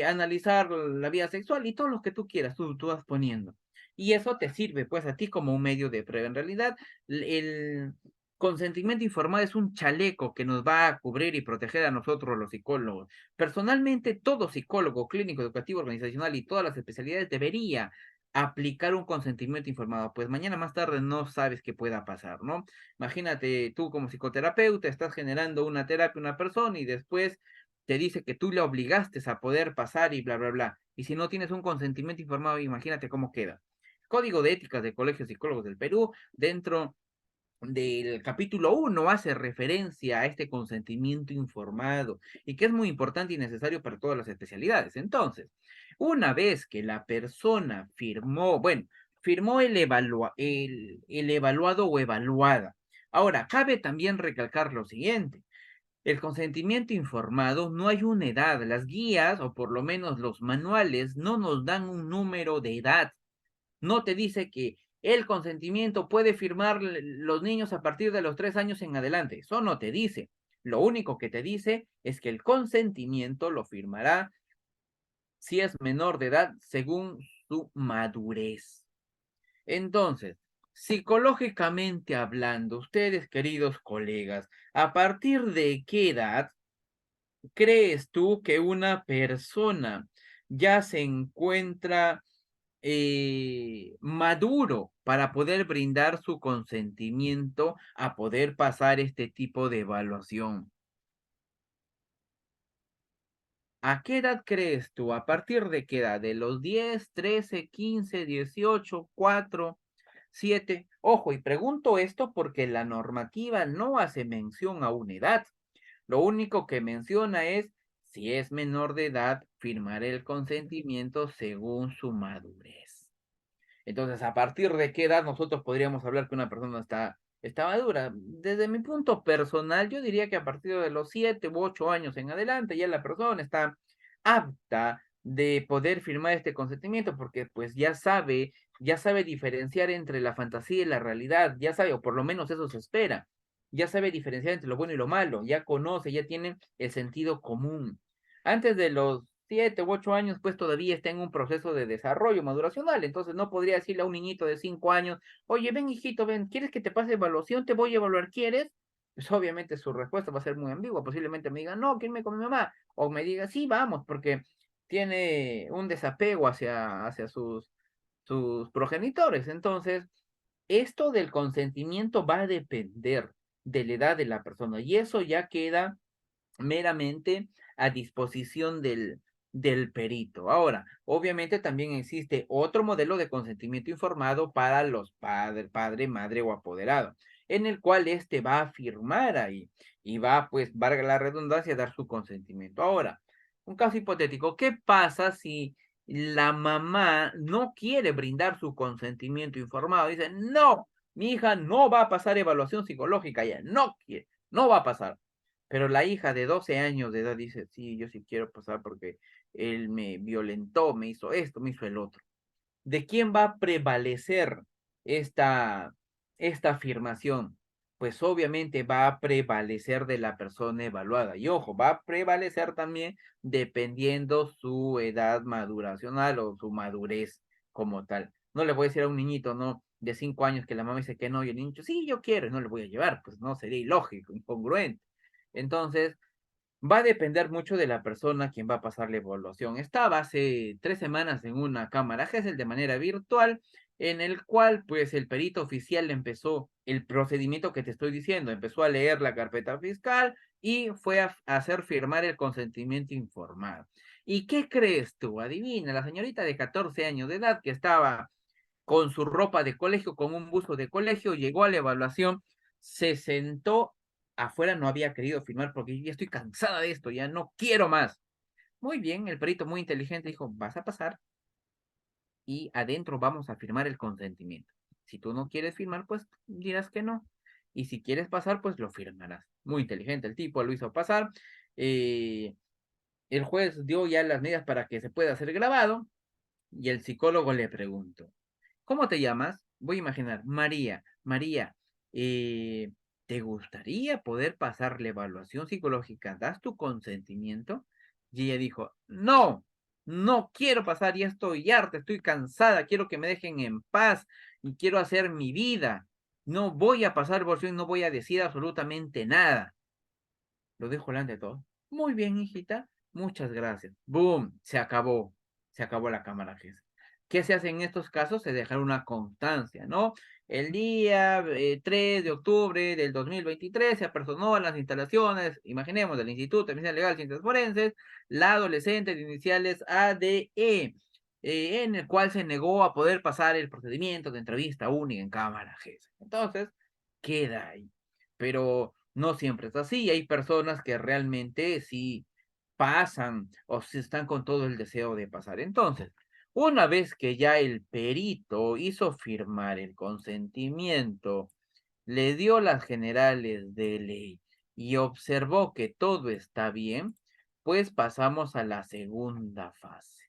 analizar la vida sexual y todo lo que tú quieras, tú vas poniendo. Y eso te sirve pues a ti como un medio de prueba. En realidad, el consentimiento informado es un chaleco que nos va a cubrir y proteger a nosotros los psicólogos. Personalmente, todo psicólogo clínico, educativo, organizacional y todas las especialidades debería aplicar un consentimiento informado, pues mañana más tarde no sabes qué pueda pasar, ¿no? Imagínate tú como psicoterapeuta, estás generando una terapia a una persona y después te dice que tú le obligaste a poder pasar y bla, bla, bla. Y si no tienes un consentimiento informado, imagínate cómo queda. Código de Éticas del Colegio de Psicólogos del Perú, dentro del capítulo uno hace referencia a este consentimiento informado y que es muy importante y necesario para todas las especialidades. Entonces, una vez que la persona firmó, bueno, firmó el evaluado o evaluada. Ahora, cabe también recalcar lo siguiente. El consentimiento informado no hay una edad. Las guías, o por lo menos los manuales, no nos dan un número de edad. No te dice que el consentimiento puede firmar los niños a partir de los 3 años en adelante. Eso no te dice. Lo único que te dice es que el consentimiento lo firmará si es menor de edad según su madurez. Entonces, psicológicamente hablando, ustedes, queridos colegas, ¿a partir de qué edad crees tú que una persona ya se encuentra maduro para poder brindar su consentimiento a poder pasar este tipo de evaluación? ¿A qué edad crees tú? ¿A partir de qué edad? ¿De los 10, 13, 15, 18, 4, 7? Ojo, y pregunto esto porque la normativa no hace mención a una edad. Lo único que menciona es, si es menor de edad, firmar el consentimiento según su madurez. Entonces, ¿a partir de qué edad nosotros podríamos hablar que una persona está madura? Desde mi punto personal, yo diría que a partir de los 7 u 8 años en adelante, ya la persona está apta de poder firmar este consentimiento porque pues ya sabe diferenciar entre la fantasía y la realidad, ya sabe, o por lo menos eso se espera, ya sabe diferenciar entre lo bueno y lo malo, ya conoce, ya tiene el sentido común. Antes de los 7 u 8 años, pues todavía está en un proceso de desarrollo maduracional. Entonces no podría decirle a un niñito de 5 años, oye, ven, hijito, ven, ¿quieres que te pase evaluación? Te voy a evaluar, ¿quieres? Pues obviamente su respuesta va a ser muy ambigua. Posiblemente me diga, no, quiero irme con mi mamá. O me diga, sí, vamos, porque tiene un desapego hacia sus progenitores. Entonces, esto del consentimiento va a depender de la edad de la persona y eso ya queda meramente a disposición del perito. Ahora, obviamente también existe otro modelo de consentimiento informado para los padre, madre o apoderado, en el cual éste va a firmar ahí y va, pues, valga la redundancia, a dar su consentimiento. Ahora, un caso hipotético, ¿qué pasa si la mamá no quiere brindar su consentimiento informado? Dice, no, mi hija no va a pasar evaluación psicológica, ya no quiere, no va a pasar. Pero la hija de 12 años de edad dice, sí, yo sí quiero pasar porque él me violentó, me hizo esto, me hizo el otro. ¿De quién va a prevalecer esta, esta afirmación? Pues obviamente va a prevalecer de la persona evaluada. Y ojo, va a prevalecer también dependiendo su edad maduracional o su madurez como tal. No le voy a decir a un niñito, no, de 5 años que la mamá dice que no, y el niño, sí, yo quiero, y no le voy a llevar, pues no, sería ilógico, incongruente. Entonces, va a depender mucho de la persona quien va a pasar la evaluación. Estaba hace 3 semanas en una cámara GESEL de manera virtual, en el cual, pues, el perito oficial empezó el procedimiento que te estoy diciendo, empezó a leer la carpeta fiscal y fue a hacer firmar el consentimiento informado. ¿Y qué crees tú? Adivina, la señorita de 14 años de edad que estaba con su ropa de colegio, con un buzo de colegio, llegó a la evaluación, se sentó afuera, no había querido firmar porque ya estoy cansada de esto, ya no quiero más. Muy bien, el perito muy inteligente dijo, vas a pasar y adentro vamos a firmar el consentimiento. Si tú no quieres firmar, pues dirás que no. Y si quieres pasar, pues lo firmarás. Muy inteligente el tipo, lo hizo pasar. Eh, el juez dio ya las medidas para que se pueda hacer grabado y el psicólogo le preguntó, ¿cómo te llamas? Voy a imaginar, María. María, eh, ¿te gustaría poder pasar la evaluación psicológica? ¿Das tu consentimiento? Y ella dijo, no, no quiero pasar, ya estoy harta, estoy cansada, quiero que me dejen en paz y quiero hacer mi vida. No voy a pasar evaluación, no voy a decir absolutamente nada. Lo dejo delante de todo. Muy bien, hijita. Muchas gracias. Boom, se acabó. Se acabó la cámara GES. ¿Qué se hace en estos casos? Se deja una constancia, ¿no? El día 3 de octubre del 2023 se apersonó a las instalaciones, imaginemos, del Instituto de Medicina Legal y Ciencias Forenses, la adolescente de iniciales ADE, en el cual se negó a poder pasar el procedimiento de entrevista única en cámara GES. Entonces, queda ahí. Pero no siempre es así. Hay personas que realmente sí pasan o si están con todo el deseo de pasar. Entonces, una vez que ya el perito hizo firmar el consentimiento, le dio las generales de ley y observó que todo está bien, pues pasamos a la segunda fase.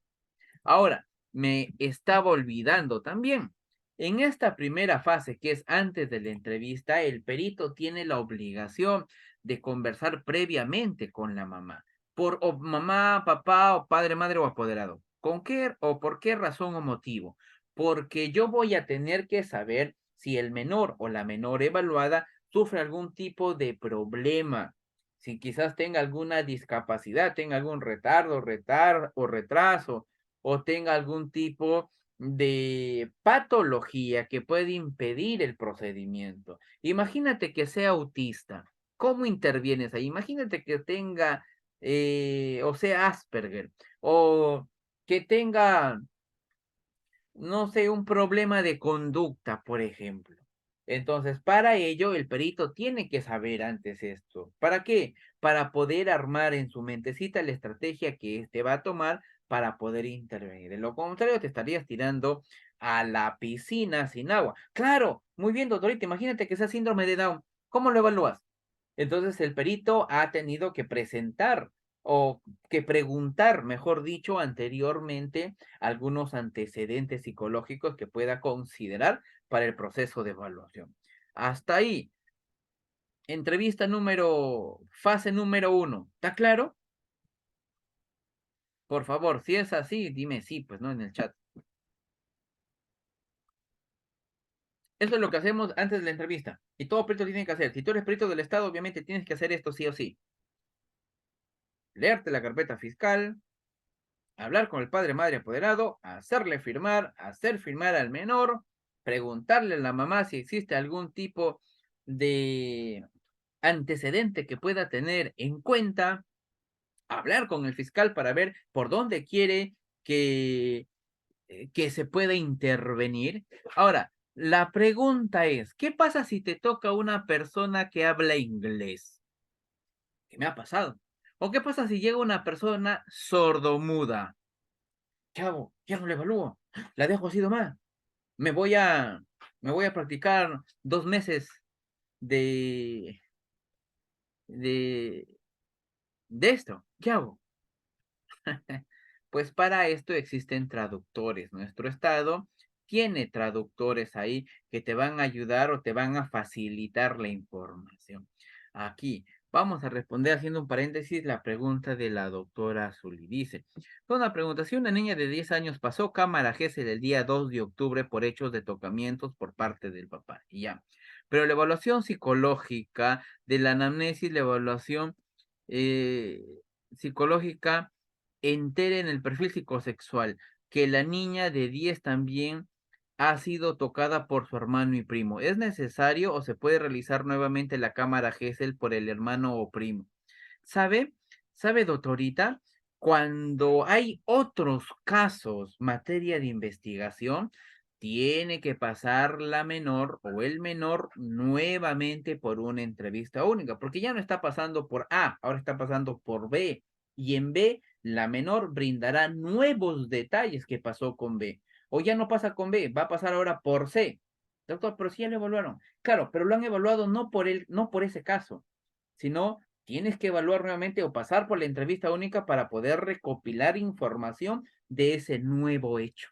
Ahora, me estaba olvidando también. En esta primera fase, que es antes de la entrevista, el perito tiene la obligación de conversar previamente con la mamá, por o mamá, papá, o padre, madre o apoderado. ¿Con qué o por qué razón o motivo? Porque yo voy a tener que saber si el menor o la menor evaluada sufre algún tipo de problema, si quizás tenga alguna discapacidad, tenga algún retardo o retraso o tenga algún tipo de patología que puede impedir el procedimiento. Imagínate que sea autista. ¿Cómo intervienes ahí? Imagínate que tenga, o sea, Asperger, o que tenga no sé, un problema de conducta, por ejemplo. Entonces, para ello, el perito tiene que saber antes esto. ¿Para qué? Para poder armar en su mentecita la estrategia que éste va a tomar para poder intervenir. De lo contrario, te estarías tirando a la piscina sin agua. Claro, muy bien, doctorita, imagínate que sea síndrome de Down. ¿Cómo lo evalúas? Entonces el perito ha tenido que presentar o que preguntar, mejor dicho, anteriormente algunos antecedentes psicológicos que pueda considerar para el proceso de evaluación. Hasta ahí, fase número 1. ¿Está claro? Por favor, si es así, dime sí, pues no en el chat. Eso es lo que hacemos antes de la entrevista. Y todo perito tiene que hacer. Si tú eres perito del Estado, obviamente tienes que hacer esto sí o sí. Leerte la carpeta fiscal, hablar con el padre, madre apoderado, hacerle firmar, hacer firmar al menor preguntarle a la mamá si existe algún tipo de antecedente que pueda tener en cuenta, hablar con el fiscal para ver por dónde quiere que se pueda intervenir. Ahora, la pregunta es, ¿qué pasa si te toca una persona que habla inglés? ¿Qué me ha pasado? ¿O qué pasa si llega una persona sordomuda? ¿Qué hago? Ya no le evalúo. La dejo así nomás. Me voy a, me voy a practicar 2 meses de, de, de esto. ¿Qué hago? Pues para esto existen traductores. Nuestro estado tiene traductores ahí que te van a ayudar o te van a facilitar la información. Aquí vamos a responder haciendo un paréntesis la pregunta de la doctora Zully. Dice, una pregunta, si una niña de 10 años pasó cámara GESEL el día 2 de octubre por hechos de tocamientos por parte del papá, y ya. Pero la evaluación psicológica de la anamnesis, la evaluación eh, psicológica entere en el perfil psicosexual que la niña de 10 también ha sido tocada por su hermano y primo. ¿Es necesario o se puede realizar nuevamente la cámara GESEL por el hermano o primo? ¿Sabe? ¿Sabe, doctorita? Cuando hay otros casos, materia de investigación, tiene que pasar la menor o el menor nuevamente por una entrevista única, porque ya no está pasando por A, ahora está pasando por B. Y en B, la menor brindará nuevos detalles que pasó con B. O ya no pasa con B, va a pasar ahora por C. Doctor, pero sí ya lo evaluaron. Claro, pero lo han evaluado no por ese caso, sino tienes que evaluar nuevamente o pasar por la entrevista única para poder recopilar información de ese nuevo hecho.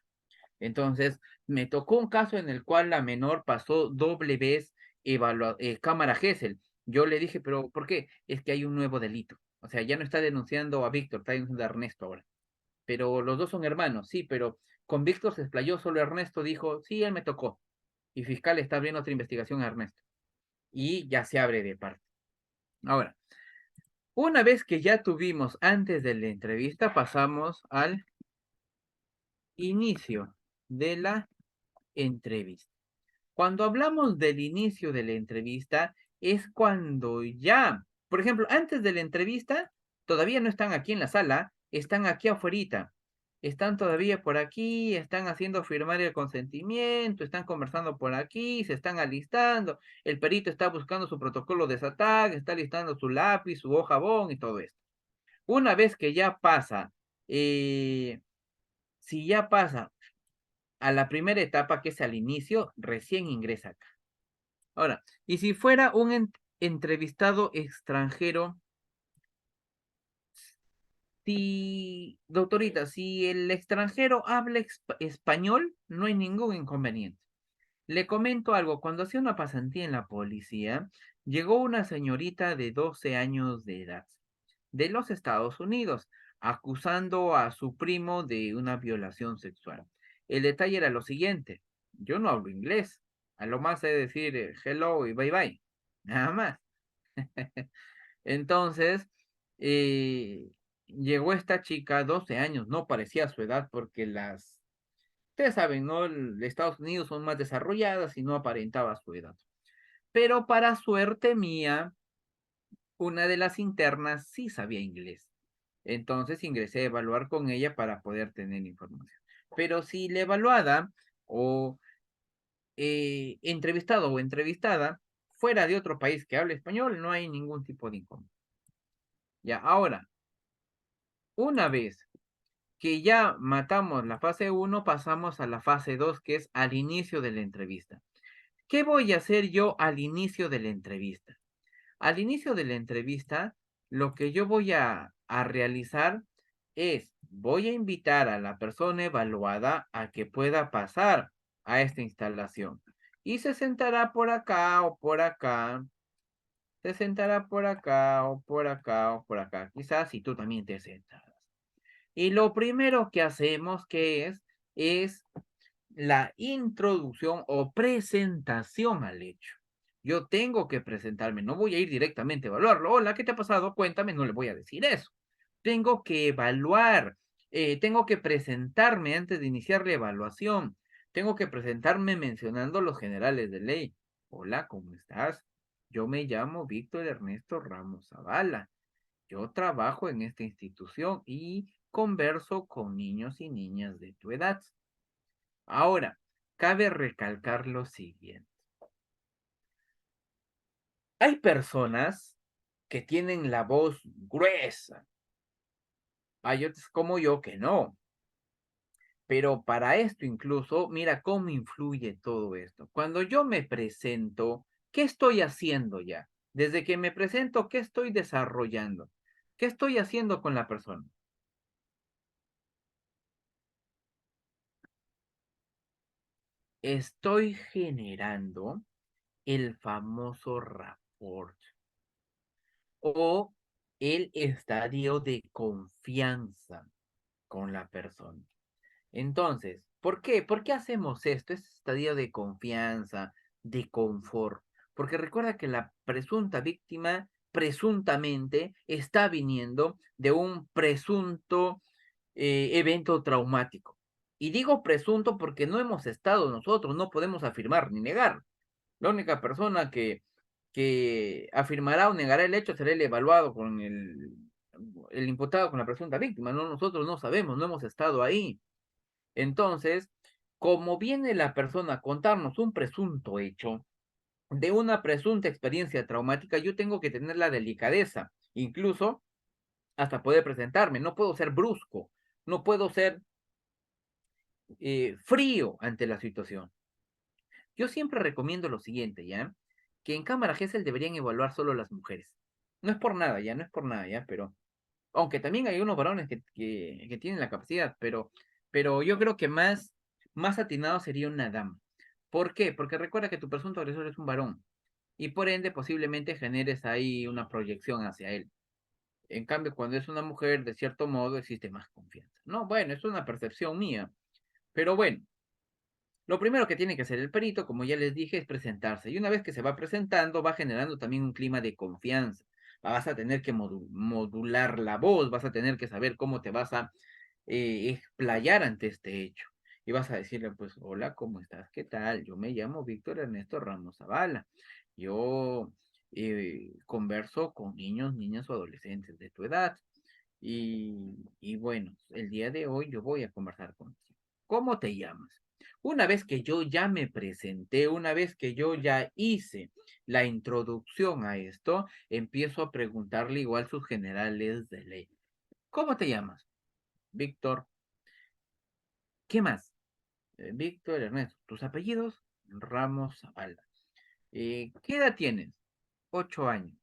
Entonces, me tocó un caso en el cual la menor pasó doble vez cámara Gesell. Yo le dije, pero ¿por qué? Es que hay un nuevo delito. O sea, ya no está denunciando a Víctor, está denunciando a Ernesto ahora. Pero los dos son hermanos, sí, pero con Víctor se explayó, solo Ernesto dijo, sí, él me tocó. Y fiscal está abriendo otra investigación a Ernesto. Y ya se abre de parte. Ahora, una vez que ya tuvimos antes de la entrevista, pasamos al inicio de la entrevista. Cuando hablamos del inicio de la entrevista, es cuando ya, por ejemplo, antes de la entrevista, todavía no están aquí en la sala, están aquí afuera. Están todavía por aquí, están haciendo firmar el consentimiento, están conversando por aquí, se están alistando, el perito está buscando su protocolo de SATAC, está listando su lápiz, su hoja bon y todo esto. Una vez que ya pasa, eh, si ya pasa a la primera etapa, que es al inicio, recién ingresa acá. Ahora, y si fuera un entrevistado extranjero, si, doctorita, si el extranjero habla español, no hay ningún inconveniente. Le comento algo, cuando hacía una pasantía en la policía, llegó una señorita de 12 años de edad de los Estados Unidos, acusando a su primo de una violación sexual. El detalle era lo siguiente, yo no hablo inglés, a lo más sé decir hello y bye bye, nada más. Entonces, llegó esta chica, 12 años, no parecía su edad porque ustedes saben, ¿no? Estados Unidos son más desarrolladas y no aparentaba su edad. Pero para suerte mía, una de las internas sí sabía inglés. Entonces ingresé a evaluar con ella para poder tener información. Pero si la evaluada o entrevistado o entrevistada fuera de otro país que hable español, no hay ningún tipo de inconveniente. Ya, ahora, una vez que ya matamos la fase uno, pasamos a la fase 2, que es al inicio de la entrevista. ¿Qué voy a hacer yo al inicio de la entrevista? Al inicio de la entrevista, lo que yo voy a realizar es, voy a invitar a la persona evaluada a que pueda pasar a esta instalación. Y se sentará por acá o por acá, se sentará por acá o por acá o por acá. Quizás si tú también te sentas. Y lo primero que hacemos es la introducción o presentación al hecho. Yo tengo que presentarme, no voy a ir directamente a evaluarlo. Hola, ¿qué te ha pasado? Cuéntame, no le voy a decir eso. Tengo que evaluar, tengo que presentarme antes de iniciar la evaluación. Tengo que presentarme mencionando los generales de ley. Hola, ¿cómo estás? Yo me llamo Víctor Ernesto Ramos Zavala. Yo trabajo en esta institución y converso con niños y niñas de tu edad. Ahora, cabe recalcar lo siguiente. Hay personas que tienen la voz gruesa. Hay otras como yo que no. Pero para esto incluso, mira cómo influye todo esto. Cuando yo me presento, ¿qué estoy haciendo ya? Desde que me presento, ¿qué estoy desarrollando? ¿Qué estoy haciendo con la persona? Estoy generando el famoso rapport o el estadio de confianza con la persona. Entonces, ¿por qué? ¿Por qué hacemos esto? Este estadio de confianza, de confort. Porque recuerda que la presunta víctima presuntamente está viniendo de un presunto evento traumático. Y digo presunto porque no hemos estado nosotros, no podemos afirmar ni negar. La única persona que afirmará o negará el hecho será el evaluado con el imputado con la presunta víctima. No, nosotros no sabemos, no hemos estado ahí. Entonces, como viene la persona a contarnos un presunto hecho de una presunta experiencia traumática, yo tengo que tener la delicadeza, incluso hasta poder presentarme. No puedo ser brusco, no puedo ser frío ante la situación. Yo siempre recomiendo lo siguiente, ¿ya? Que en cámara GESEL deberían evaluar solo las mujeres. No es por nada, ya, no es por nada, ya, pero aunque también hay unos varones que tienen la capacidad, pero yo creo que más atinado sería una dama. ¿Por qué? Porque recuerda que tu presunto agresor es un varón y por ende posiblemente generes ahí una proyección hacia él. En cambio, cuando es una mujer, de cierto modo, existe más confianza. No, bueno, es una percepción mía, pero bueno, lo primero que tiene que hacer el perito, como ya les dije, es presentarse. Y una vez que se va presentando, va generando también un clima de confianza. Vas a tener que modular la voz, vas a tener que saber cómo te vas a explayar ante este hecho. Y vas a decirle, pues, hola, ¿cómo estás? ¿Qué tal? Yo me llamo Víctor Ernesto Ramos Zavala. Yo converso con niños, niñas o adolescentes de tu edad. Y bueno, el día de hoy yo voy a conversar contigo. ¿Cómo te llamas? Una vez que yo ya me presenté, una vez que yo ya hice la introducción a esto, empiezo a preguntarle igual sus generales de ley. ¿Cómo te llamas? Víctor. ¿Qué más? Víctor Ernesto. ¿Tus apellidos? Ramos Zavala. ¿Qué edad tienes? 8 años.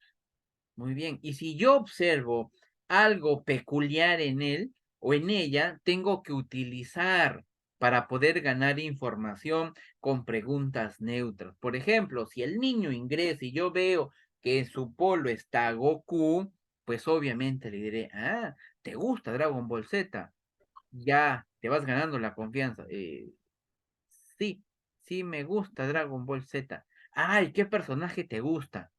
Muy bien. Y si yo observo algo peculiar en él o en ella, tengo que utilizar para poder ganar información con preguntas neutras. Por ejemplo, si el niño ingresa y yo veo que en su polo está Goku, pues obviamente le diré, ah, ¿te gusta Dragon Ball Z? Ya, te vas ganando la confianza. Sí, sí me gusta Dragon Ball Z. Ay, ¿qué personaje te gusta?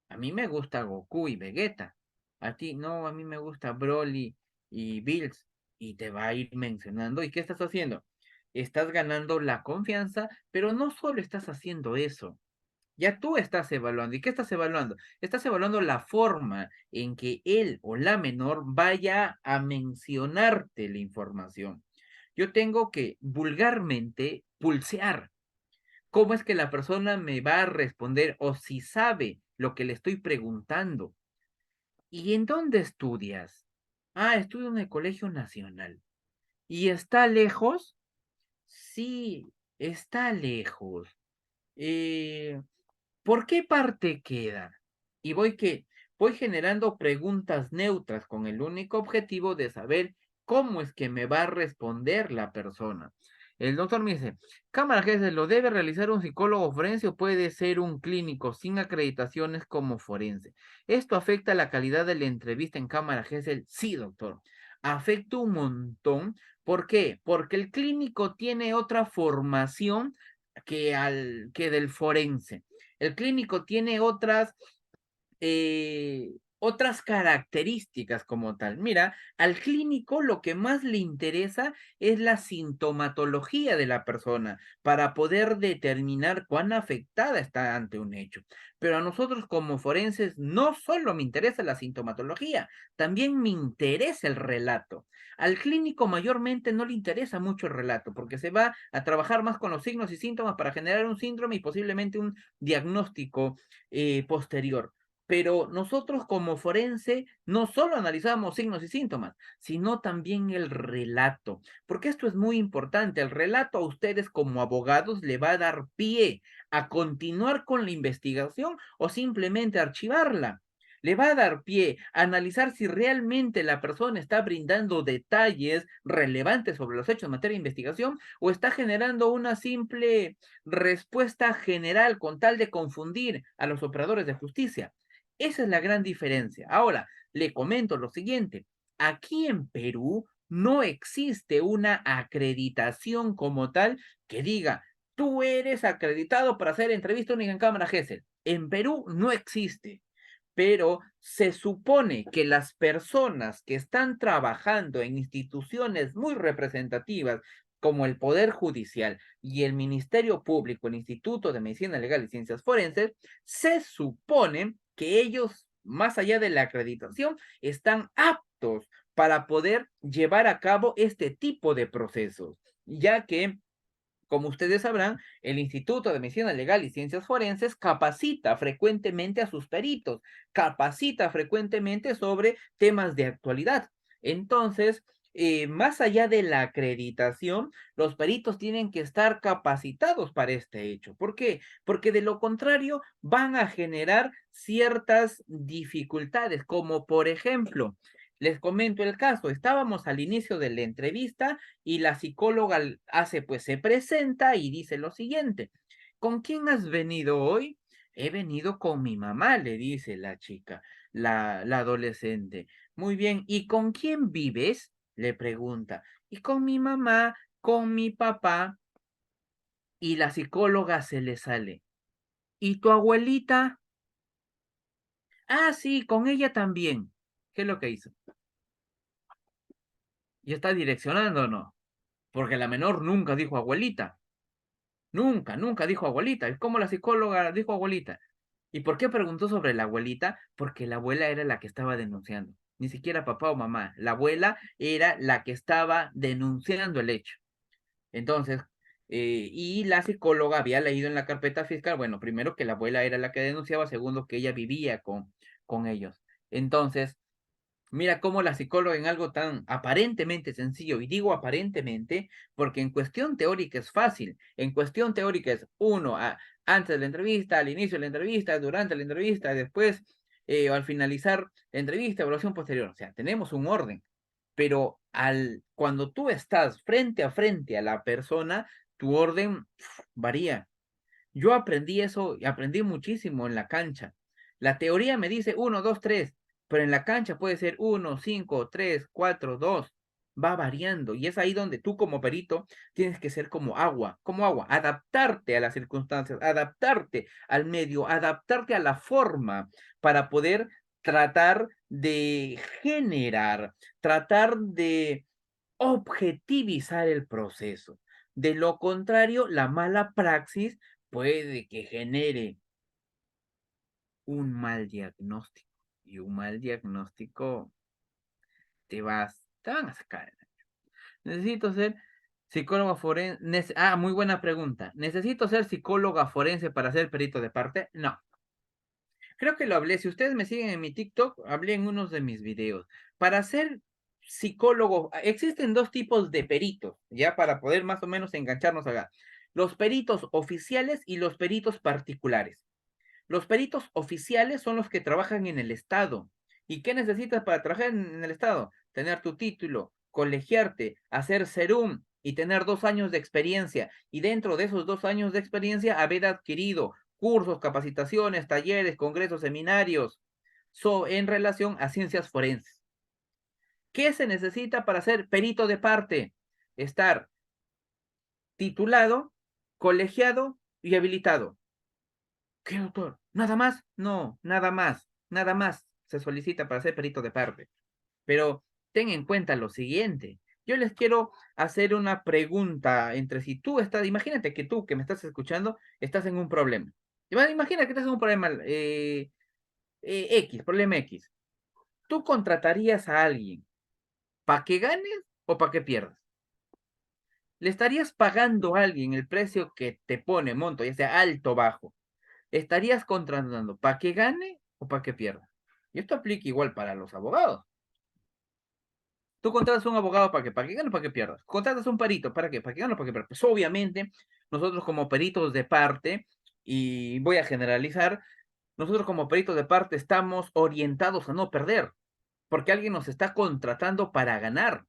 A mí me gusta Goku y Vegeta. A ti, no, a mí me gusta Broly y Bills. Y te va a ir mencionando. ¿Y qué estás haciendo? Estás ganando la confianza, pero no solo estás haciendo eso. Ya tú estás evaluando. ¿Y qué estás evaluando? Estás evaluando la forma en que él o la menor vaya a mencionarte la información. Yo tengo que vulgarmente pulsear cómo es que la persona me va a responder o si sabe lo que le estoy preguntando. ¿Y en dónde estudias? Ah, estudio en el Colegio Nacional. ¿Y está lejos? Sí, está lejos. Eh, ¿Por qué parte queda? Y voy generando preguntas neutras con el único objetivo de saber cómo es que me va a responder la persona. El doctor me dice, cámara Gesell, ¿lo debe realizar un psicólogo forense o puede ser un clínico sin acreditaciones como forense? ¿Esto afecta la calidad de la entrevista en cámara Gesell? Sí, doctor. Afecta un montón. ¿Por qué? Porque el clínico tiene otra formación que del forense. El clínico tiene otras otras características como tal. Mira, al clínico lo que más le interesa es la sintomatología de la persona para poder determinar cuán afectada está ante un hecho. Pero a nosotros como forenses no solo me interesa la sintomatología, también me interesa el relato. Al clínico mayormente no le interesa mucho el relato porque se va a trabajar más con los signos y síntomas para generar un síndrome y posiblemente un diagnóstico posterior. Pero nosotros como forense no solo analizamos signos y síntomas, sino también el relato, porque esto es muy importante. El relato a ustedes como abogados le va a dar pie a continuar con la investigación o simplemente archivarla. Le va a dar pie a analizar si realmente la persona está brindando detalles relevantes sobre los hechos en materia de investigación o está generando una simple respuesta general con tal de confundir a los operadores de justicia. Esa es la gran diferencia. Ahora, le comento lo siguiente. Aquí en Perú no existe una acreditación como tal que diga, tú eres acreditado para hacer entrevista única en cámara GESEL. En Perú no existe, pero se supone que las personas que están trabajando en instituciones muy representativas como el Poder Judicial y el Ministerio Público, el Instituto de Medicina Legal y Ciencias Forenses, se supone que ellos, más allá de la acreditación, están aptos para poder llevar a cabo este tipo de procesos, ya que como ustedes sabrán, el Instituto de Medicina Legal y Ciencias Forenses capacita frecuentemente a sus peritos, capacita frecuentemente sobre temas de actualidad. Entonces, más allá de la acreditación, los peritos tienen que estar capacitados para este hecho. ¿Por qué? Porque de lo contrario van a generar ciertas dificultades, como por ejemplo, les comento el caso, estábamos al inicio de la entrevista y la psicóloga hace, pues se presenta y dice lo siguiente, ¿con quién has venido hoy? He venido con mi mamá, le dice la chica, la adolescente. Muy bien, ¿y con quién vives? Le pregunta. Y con mi mamá, con mi papá, y la psicóloga se le sale. ¿Y tu abuelita? Ah, sí, con ella también. ¿Qué es lo que hizo? ¿Y está direccionando o no? Porque la menor nunca dijo abuelita. Nunca, nunca dijo abuelita. Es como la psicóloga dijo abuelita. ¿Y por qué preguntó sobre la abuelita? Porque la abuela era la que estaba denunciando. Ni siquiera papá o mamá. La abuela era la que estaba denunciando el hecho. Entonces, y la psicóloga había leído en la carpeta fiscal, bueno, primero que la abuela era la que denunciaba, segundo que ella vivía con ellos. Entonces, mira cómo la psicóloga en algo tan aparentemente sencillo, y digo aparentemente, porque en cuestión teórica es fácil, en cuestión teórica es uno, antes de la entrevista, al inicio de la entrevista, durante la entrevista, después, o al finalizar la entrevista, evaluación posterior, o sea, tenemos un orden, pero cuando tú estás frente a la persona, tu orden varía. Yo aprendí eso, y aprendí muchísimo en la cancha. La teoría me dice uno, dos, tres, pero en la cancha puede ser uno, cinco, tres, cuatro, dos. Va variando y es ahí donde tú como perito tienes que ser como agua, adaptarte a las circunstancias, adaptarte al medio, adaptarte a la forma para poder tratar de generar, tratar de objetivizar el proceso. De lo contrario, la mala praxis puede que genere un mal diagnóstico. Y un mal diagnóstico te van a sacar. Necesito ser psicóloga forense. Ah, muy buena pregunta. ¿Necesito ser psicóloga forense para ser perito de parte? No. Creo que lo hablé. Si ustedes me siguen en mi TikTok, hablé en unos de mis videos. Para ser psicólogo, existen dos tipos de peritos, ya para poder más o menos engancharnos acá. Los peritos oficiales y los peritos particulares. Los peritos oficiales son los que trabajan en el Estado. ¿Y qué necesitas para trabajar en el Estado? Tener tu título, colegiarte, hacer serum y tener 2 años de experiencia. Y dentro de esos 2 años de experiencia, haber adquirido cursos, capacitaciones, talleres, congresos, seminarios en relación a ciencias forenses. ¿Qué se necesita para ser perito de parte? Estar titulado, colegiado y habilitado. ¿Qué, doctor? ¿Nada más? No, nada más, nada más. se solicita para ser perito de parte. Pero ten en cuenta lo siguiente. Yo les quiero hacer una pregunta entre si tú estás, imagínate que tú que me estás escuchando, estás en un problema. Imagina que estás en un problema X, problema X. ¿Tú contratarías a alguien para que ganes o para que pierdas? ¿Le estarías pagando a alguien el precio que te pone monto, ya sea alto o bajo? ¿Estarías contratando para que gane o para que pierda? Y esto aplica igual para los abogados. Tú contratas a un abogado para que gane o para que pierdas. Contratas a un perito, ¿para qué? Para que gane o para que pierda. Pues obviamente, nosotros como peritos de parte, y voy a generalizar, nosotros como peritos de parte estamos orientados a no perder, porque alguien nos está contratando para ganar.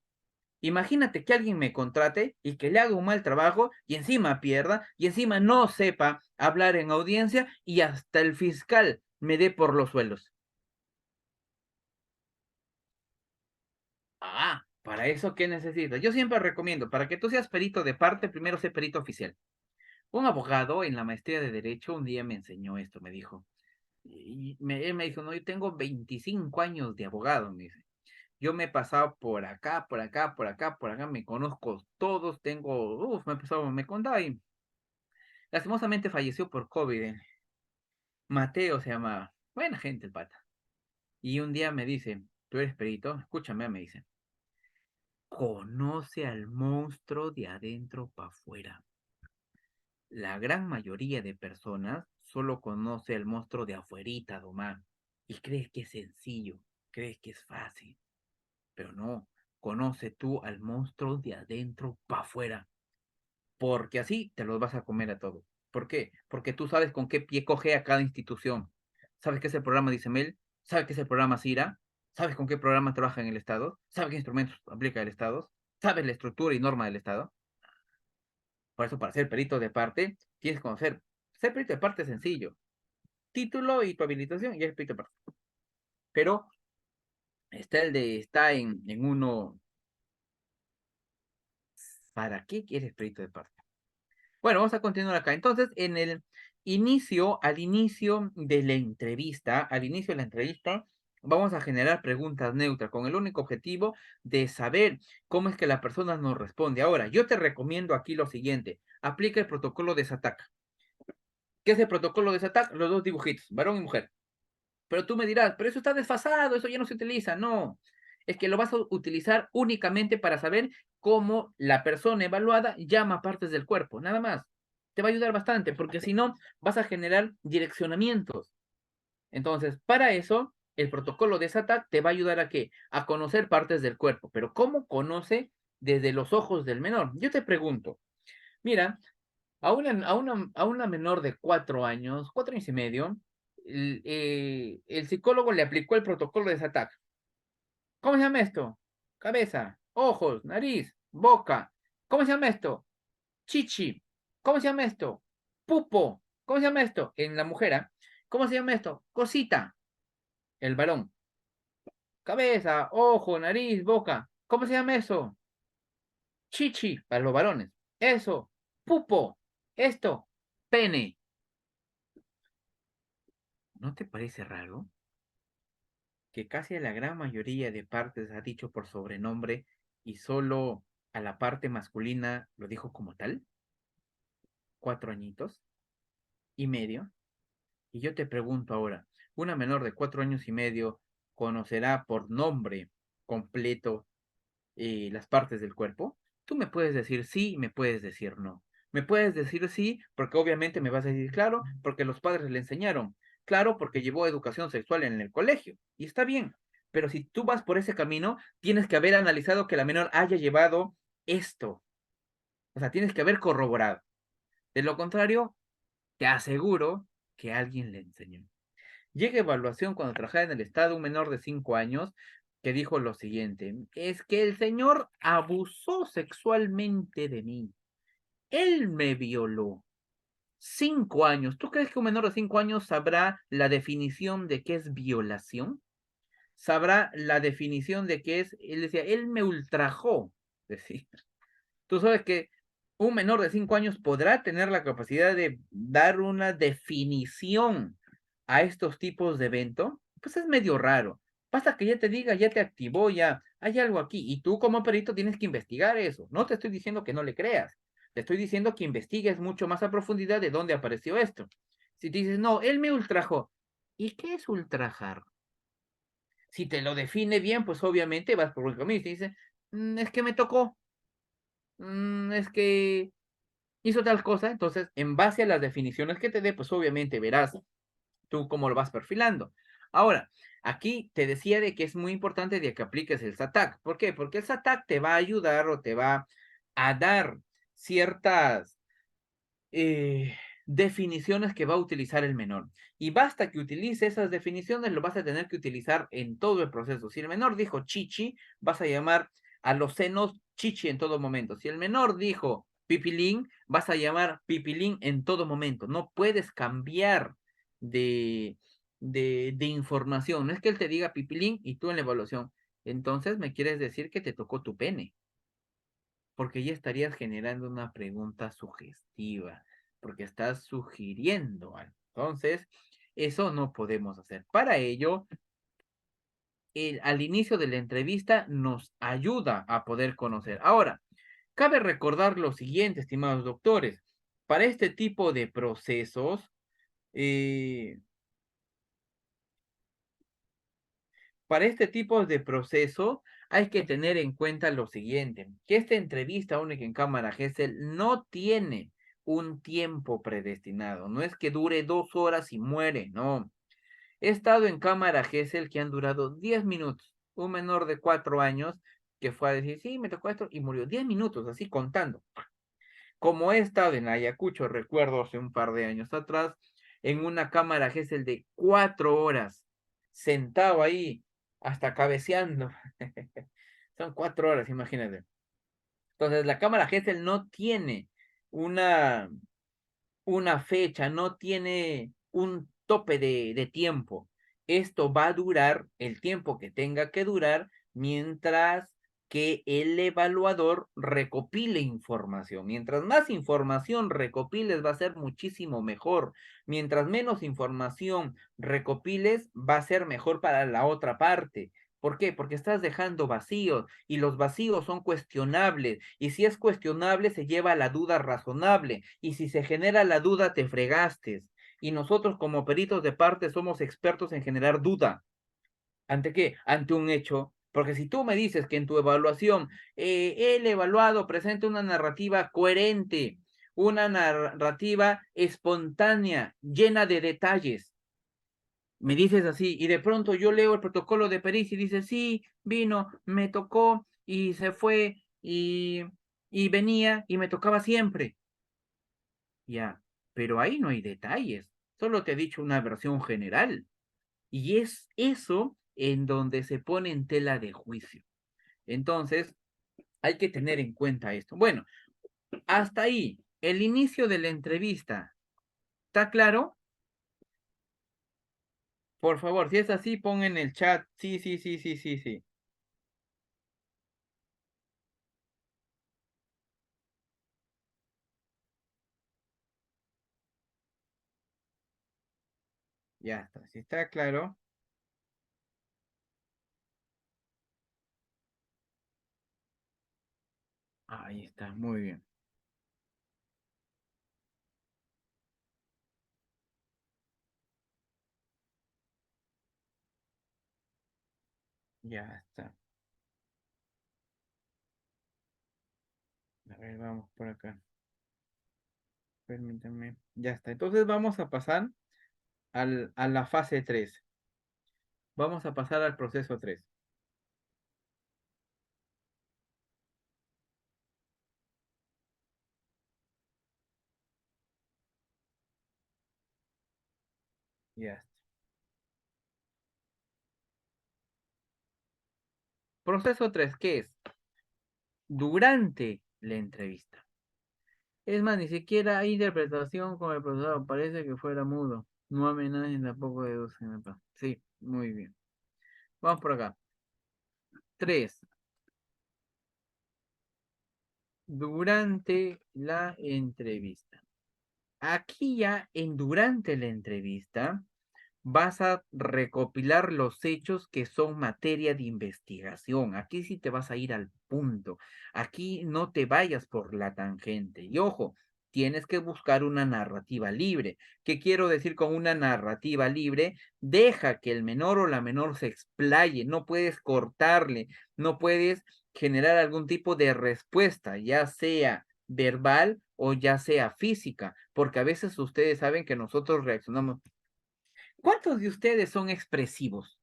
Imagínate que alguien me contrate y que le haga un mal trabajo y encima pierda y encima no sepa hablar en audiencia y hasta el fiscal me dé por los suelos. Para eso, ¿qué necesitas? Yo siempre recomiendo, para que tú seas perito de parte, primero sé perito oficial. Un abogado en la maestría de Derecho un día me enseñó esto, me dijo. Él me dijo, no, yo tengo 25 años de abogado, me dice. Yo me he pasado por acá, por acá, por acá, por acá, me conozco todos, me he pasado, me contaba y lastimosamente falleció por COVID. Mateo se llamaba. Buena gente el pata. Y un día me dice, tú eres perito, escúchame, me dice, conoce al monstruo de adentro para afuera. La gran mayoría de personas solo conoce al monstruo de afuerita, domán, y crees que es sencillo, crees que es fácil, pero no, conoce tú al monstruo de adentro para afuera, porque así te los vas a comer a todos. ¿Por qué? Porque tú sabes con qué pie coge a cada institución. ¿Sabes qué es el programa de ICEMEL? ¿Sabes qué es el programa CIRA? ¿Sabes con qué programa trabaja en el Estado? ¿Sabes qué instrumentos aplica el Estado? ¿Sabes la estructura y norma del Estado? Por eso, para ser perito de parte, tienes que conocer. Ser perito de parte es sencillo. Título y tu habilitación y eres perito de parte. Pero está en uno. ¿Para qué quieres perito de parte? Bueno, vamos a continuar acá. Entonces, al inicio de la entrevista, vamos a generar preguntas neutras con el único objetivo de saber cómo es que la persona nos responde. Ahora, yo te recomiendo aquí lo siguiente. Aplica el protocolo de SATAC. ¿Qué es el protocolo de SATAC? Los dos dibujitos, varón y mujer. Pero tú me dirás, pero eso está desfasado, eso ya no se utiliza. No, es que lo vas a utilizar únicamente para saber cómo la persona evaluada llama partes del cuerpo, nada más. Te va a ayudar bastante, porque si no, vas a generar direccionamientos. Entonces, para eso, el protocolo de SATAC te va a ayudar a qué? A conocer partes del cuerpo. Pero ¿cómo conoce desde los ojos del menor? Yo te pregunto, mira, a una menor de 4 años, 4 años y medio, el psicólogo le aplicó el protocolo de SATAC. ¿Cómo se llama esto? Cabeza, ojos, nariz, boca. ¿Cómo se llama esto? Chichi. ¿Cómo se llama esto? Pupo. ¿Cómo se llama esto? En la mujer. ¿Cómo se llama esto? Cosita. El varón. Cabeza, ojo, nariz, boca. ¿Cómo se llama eso? Chichi para los varones. Eso. Pupo. Esto. Pene. ¿No te parece raro que casi a la gran mayoría de partes ha dicho por sobrenombre y solo a la parte masculina lo dijo como tal? 4 añitos y medio. Y yo te pregunto ahora, ¿una menor de 4 años y medio conocerá por nombre completo las partes del cuerpo? Tú me puedes decir sí, me puedes decir no. Me puedes decir sí, porque obviamente me vas a decir claro, porque los padres le enseñaron. Claro, porque llevó educación sexual en el colegio. Y está bien. Pero si tú vas por ese camino, tienes que haber analizado que la menor haya llevado esto. O sea, tienes que haber corroborado. De lo contrario, te aseguro que alguien le enseñó. Llega evaluación cuando trabajaba en el Estado un menor de 5 años que dijo lo siguiente, es que el señor abusó sexualmente de mí. Él me violó. 5 años. ¿Tú crees que un menor de 5 años sabrá la definición de qué es violación? Sabrá la definición de qué es, él decía, él me ultrajó. Decir, tú sabes que un menor de 5 años podrá tener la capacidad de dar una definición a estos tipos de evento. pues es medio raro. Basta que ya te diga, ya te activó, ya hay algo aquí. Y tú como perito tienes que investigar eso. No te estoy diciendo que no le creas. Te estoy diciendo que investigues mucho más a profundidad de dónde apareció esto. Si te dices, no, él me ultrajó. ¿Y qué es ultrajar? Si te lo define bien, pues obviamente vas por el camino y te dice, es que me tocó, es que hizo tal cosa. Entonces, en base a las definiciones que te dé, pues obviamente verás tú cómo lo vas perfilando. Ahora, aquí te decía de que es muy importante de que apliques el SATAC. ¿Por qué? Porque el SATAC te va a ayudar o te va a dar ciertas definiciones que va a utilizar el menor. Y basta que utilice esas definiciones, lo vas a tener que utilizar en todo el proceso. Si el menor dijo chichi, vas a llamar a los senos chichi en todo momento. Si el menor dijo pipilín, vas a llamar pipilín en todo momento. No puedes cambiar de, de información. No es que él te diga pipilín y tú en la evaluación. Entonces me quieres decir que te tocó tu pene, porque ya estarías generando una pregunta sugestiva, porque estás sugiriendo algo. Entonces, eso no podemos hacer. Para ello, al inicio de la entrevista nos ayuda a poder conocer. Ahora, cabe recordar lo siguiente, estimados doctores. Para este tipo de procesos, eh, para este tipo de proceso hay que tener en cuenta lo siguiente, que esta entrevista única en cámara GESEL no tiene un tiempo predestinado, no es que dure 2 horas y muere, no. He estado en cámara GESEL que han durado 10 minutos, un menor de 4 años que fue a decir, sí, me tocó esto y murió 10 minutos, así contando. Como he estado en Ayacucho, recuerdo hace un par de años atrás, en una cámara GESEL de 4 horas, sentado ahí, hasta cabeceando. Son 4 horas, imagínate. Entonces, la cámara GESEL no tiene una, una fecha, no tiene un tope de tiempo. Esto va a durar el tiempo que tenga que durar mientras que el evaluador recopile información. Mientras más información recopiles va a ser muchísimo mejor. Mientras menos información recopiles va a ser mejor para la otra parte. ¿Por qué? Porque estás dejando vacíos y los vacíos son cuestionables y si es cuestionable se lleva a la duda razonable y si se genera la duda te fregaste. Y nosotros como peritos de parte somos expertos en generar duda. ¿Ante qué? Ante un hecho. Porque si tú me dices que en tu evaluación el evaluado presenta una narrativa coherente, una narrativa espontánea, llena de detalles, me dices así, y de pronto yo leo el protocolo de pericia y dice, sí, vino, me tocó y se fue y venía y me tocaba siempre. Ya, pero ahí no hay detalles, solo te he dicho una versión general. Y es eso en donde se pone en tela de juicio. Entonces, hay que tener en cuenta esto. Bueno, hasta ahí, el inicio de la entrevista. ¿Está claro? Por favor, si es así, pon en el chat. Sí, sí, sí, sí, sí, sí. Ya está. Si está claro, ahí está, muy bien. Ya está. A ver, vamos por acá. Permítanme. Ya está. Entonces vamos a pasar a la fase 3. Vamos a pasar al proceso 3. Ya está. Proceso 3, ¿qué es? Durante la entrevista. Es más, ni siquiera hay interpretación con el profesor. Parece que fuera mudo. No amenaza ni tampoco deduce. Sí, muy bien. Vamos por acá. 3. Durante la entrevista. Aquí ya en durante la entrevista vas a recopilar los hechos que son materia de investigación. Aquí sí te vas a ir al punto. Aquí no te vayas por la tangente. Y ojo, tienes que buscar una narrativa libre. ¿Qué quiero decir con una narrativa libre? Deja que el menor o la menor se explaye. No puedes cortarle, no puedes generar algún tipo de respuesta, ya sea verbal o ya sea física, porque a veces ustedes saben que nosotros reaccionamos. ¿Cuántos de ustedes son expresivos?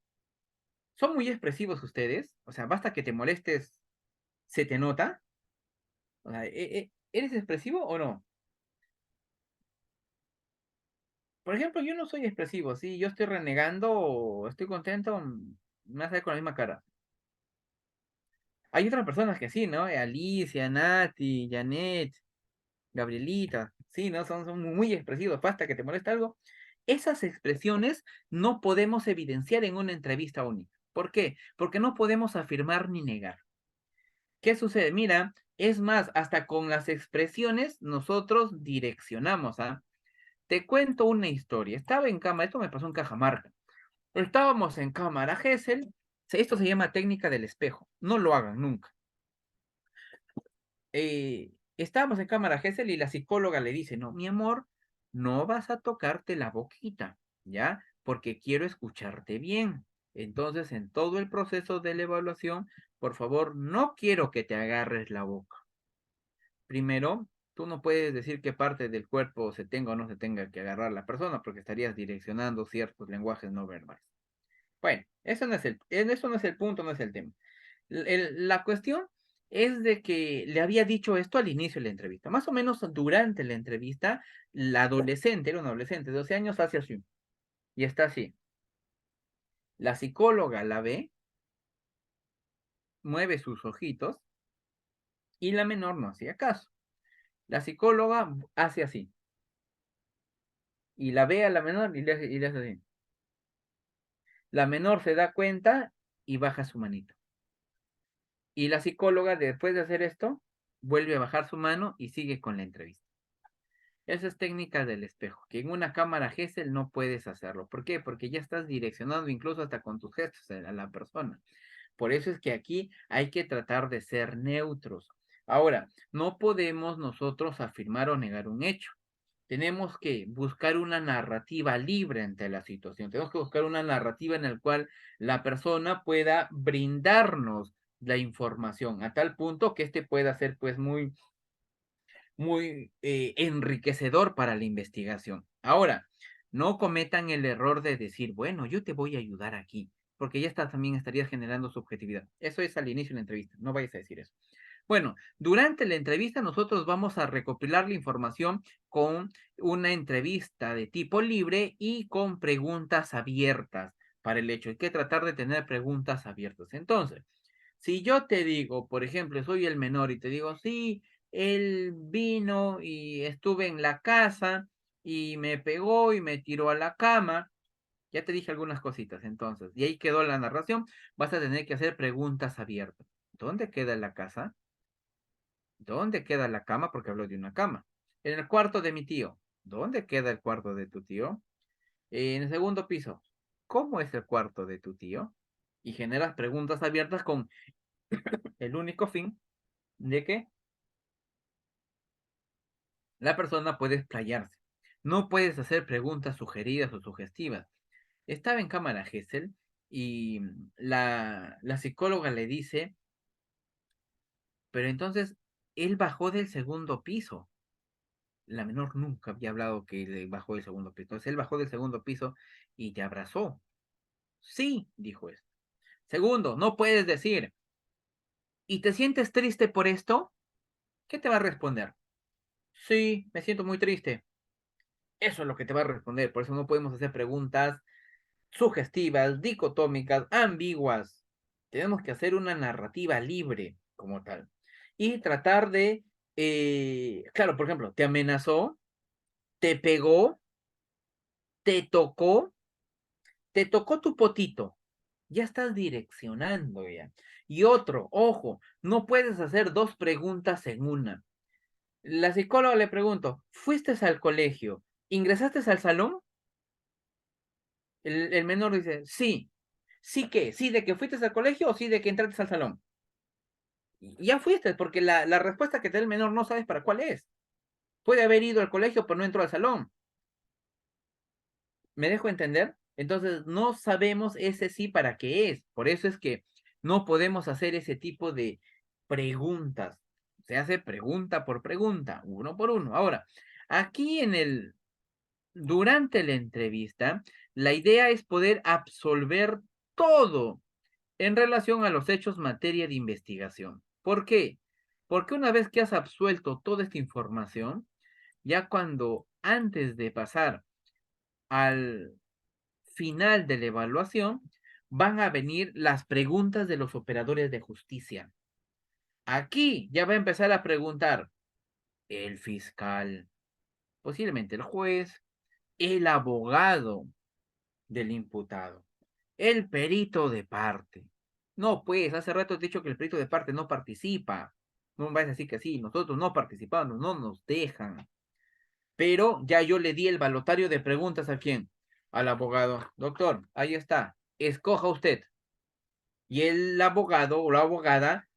¿Son muy expresivos ustedes? O sea, basta que te molestes, ¿se te nota? O sea, ¿eres expresivo o no? Por ejemplo, yo no soy expresivo, sí, yo estoy renegando o estoy contento, me hace con la misma cara. Hay otras personas que sí, ¿no? Alicia, Nati, Janet, Gabrielita, sí, ¿no? Son muy expresivos, basta que te moleste algo. Esas expresiones no podemos evidenciar en una entrevista única. ¿Por qué? Porque no podemos afirmar ni negar. ¿Qué sucede? Mira, es más, hasta con las expresiones nosotros direccionamos, ¿ah? Te cuento una historia. Estaba en cámara, esto me pasó en Cajamarca. Estábamos en cámara Gesell. Esto se llama técnica del espejo. No lo hagan nunca. Estábamos en cámara Gesell y la psicóloga le dice, no, mi amor, no vas a tocarte la boquita, ¿ya? Porque quiero escucharte bien. Entonces, en todo el proceso de la evaluación, por favor, no quiero que te agarres la boca. Primero, tú no puedes decir qué parte del cuerpo se tenga o no se tenga que agarrar la persona, porque estarías direccionando ciertos lenguajes no verbales. Bueno, eso no es el punto, no es el tema. La cuestión es de que le había dicho esto al inicio de la entrevista. Más o menos durante la entrevista, la adolescente, era una adolescente de 12 años, hace así. Y está así. La psicóloga la ve, mueve sus ojitos y la menor no hacía caso. La psicóloga hace así. Y la ve a la menor y le hace así. La menor se da cuenta y baja su manito. Y la psicóloga, después de hacer esto, vuelve a bajar su mano y sigue con la entrevista. Esa es técnica del espejo, que en una cámara Gesell no puedes hacerlo. ¿Por qué? Porque ya estás direccionando incluso hasta con tus gestos a la persona. Por eso es que aquí hay que tratar de ser neutros. Ahora, no podemos nosotros afirmar o negar un hecho. Tenemos que buscar una narrativa libre ante la situación. Tenemos que buscar una narrativa en la cual la persona pueda brindarnos la información a tal punto que este pueda ser pues muy enriquecedor para la investigación. Ahora, no cometan el error de decir, bueno, yo te voy a ayudar aquí, porque ya está, también estarías generando subjetividad. Eso es al inicio de la entrevista, no vayas a decir eso. Bueno, durante la entrevista nosotros vamos a recopilar la información con una entrevista de tipo libre y con preguntas abiertas para el hecho. Hay que tratar de tener preguntas abiertas. Entonces, si yo te digo, por ejemplo, soy el menor y te digo, sí, él vino y estuve en la casa y me pegó y me tiró a la cama, ya te dije algunas cositas entonces, y ahí quedó la narración, vas a tener que hacer preguntas abiertas. ¿Dónde queda la casa? ¿Dónde queda la cama? Porque hablo de una cama. En el cuarto de mi tío. ¿Dónde queda el cuarto de tu tío? En el segundo piso. ¿Cómo es el cuarto de tu tío? Y generas preguntas abiertas con el único fin de que la persona puede explayarse. No puedes hacer preguntas sugeridas o sugestivas. Estaba en cámara Gesell y la psicóloga le dice, pero entonces él bajó del segundo piso. La menor nunca había hablado que bajó del segundo piso. Entonces él bajó del segundo piso y te abrazó. Sí, dijo él. Segundo, no puedes decir, ¿y te sientes triste por esto? ¿Qué te va a responder? Sí, me siento muy triste. Eso es lo que te va a responder. Por eso no podemos hacer preguntas sugestivas, dicotómicas, ambiguas. Tenemos que hacer una narrativa libre como tal. Y tratar de, claro, por ejemplo, te amenazó, te pegó, te tocó, te tocó tu potito. Ya estás direccionando ya. Y otro, ojo, no puedes hacer dos preguntas en una. La psicóloga le pregunto, ¿fuiste al colegio? ¿Ingresaste al salón? El menor dice, sí. ¿Sí qué? ¿Sí de que fuiste al colegio o sí de que entraste al salón? Y ya fuiste, porque la respuesta que te da el menor no sabes para cuál es. Puede haber ido al colegio, pero no entró al salón. ¿Me dejo entender? Entonces, no sabemos ese sí para qué es. Por eso es que no podemos hacer ese tipo de preguntas. Se hace pregunta por pregunta, uno por uno. Ahora, aquí durante la entrevista, la idea es poder absolver todo en relación a los hechos materia de investigación. ¿Por qué? Porque una vez que has absuelto toda esta información, ya cuando antes de pasar al final de la evaluación, van a venir las preguntas de los operadores de justicia. Aquí ya va a empezar a preguntar el fiscal, posiblemente el juez, el abogado del imputado, el perito de parte. No, pues, hace rato he dicho que el perito de parte no participa. No me vas a decir que sí, nosotros no participamos, no nos dejan. Pero ya yo le di el balotario de preguntas a quién, al abogado. Doctor, ahí está, escoja usted. Y el abogado o la abogada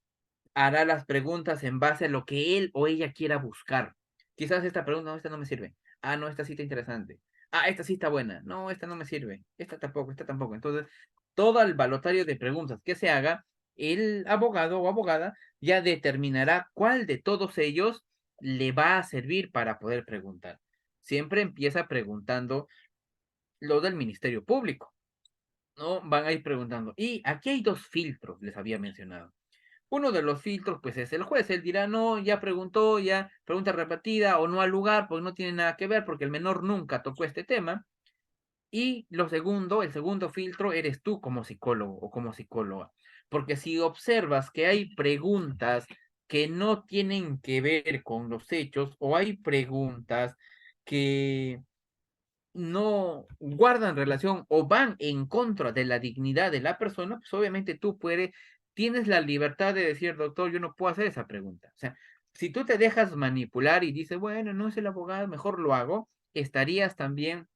hará las preguntas en base a lo que él o ella quiera buscar. Quizás esta pregunta, no, esta no me sirve. Ah, no, esta sí está interesante. Ah, esta sí está buena. No, esta no me sirve. Esta tampoco, esta tampoco. Entonces, todo el balotario de preguntas que se haga, el abogado o abogada ya determinará cuál de todos ellos le va a servir para poder preguntar. Siempre empieza preguntando lo del Ministerio Público, ¿no? Van a ir preguntando. Y aquí hay dos filtros, les había mencionado. Uno de los filtros, pues es el juez. Él dirá, no, ya preguntó, ya pregunta repetida o no al lugar, porque no tiene nada que ver, porque el menor nunca tocó este tema. Y lo segundo, el segundo filtro, eres tú como psicólogo o como psicóloga. Porque si observas que hay preguntas que no tienen que ver con los hechos o hay preguntas que no guardan relación o van en contra de la dignidad de la persona, pues obviamente tienes la libertad de decir, doctor, yo no puedo hacer esa pregunta. O sea, si tú te dejas manipular y dices, bueno, no es el abogado, mejor lo hago, estarías también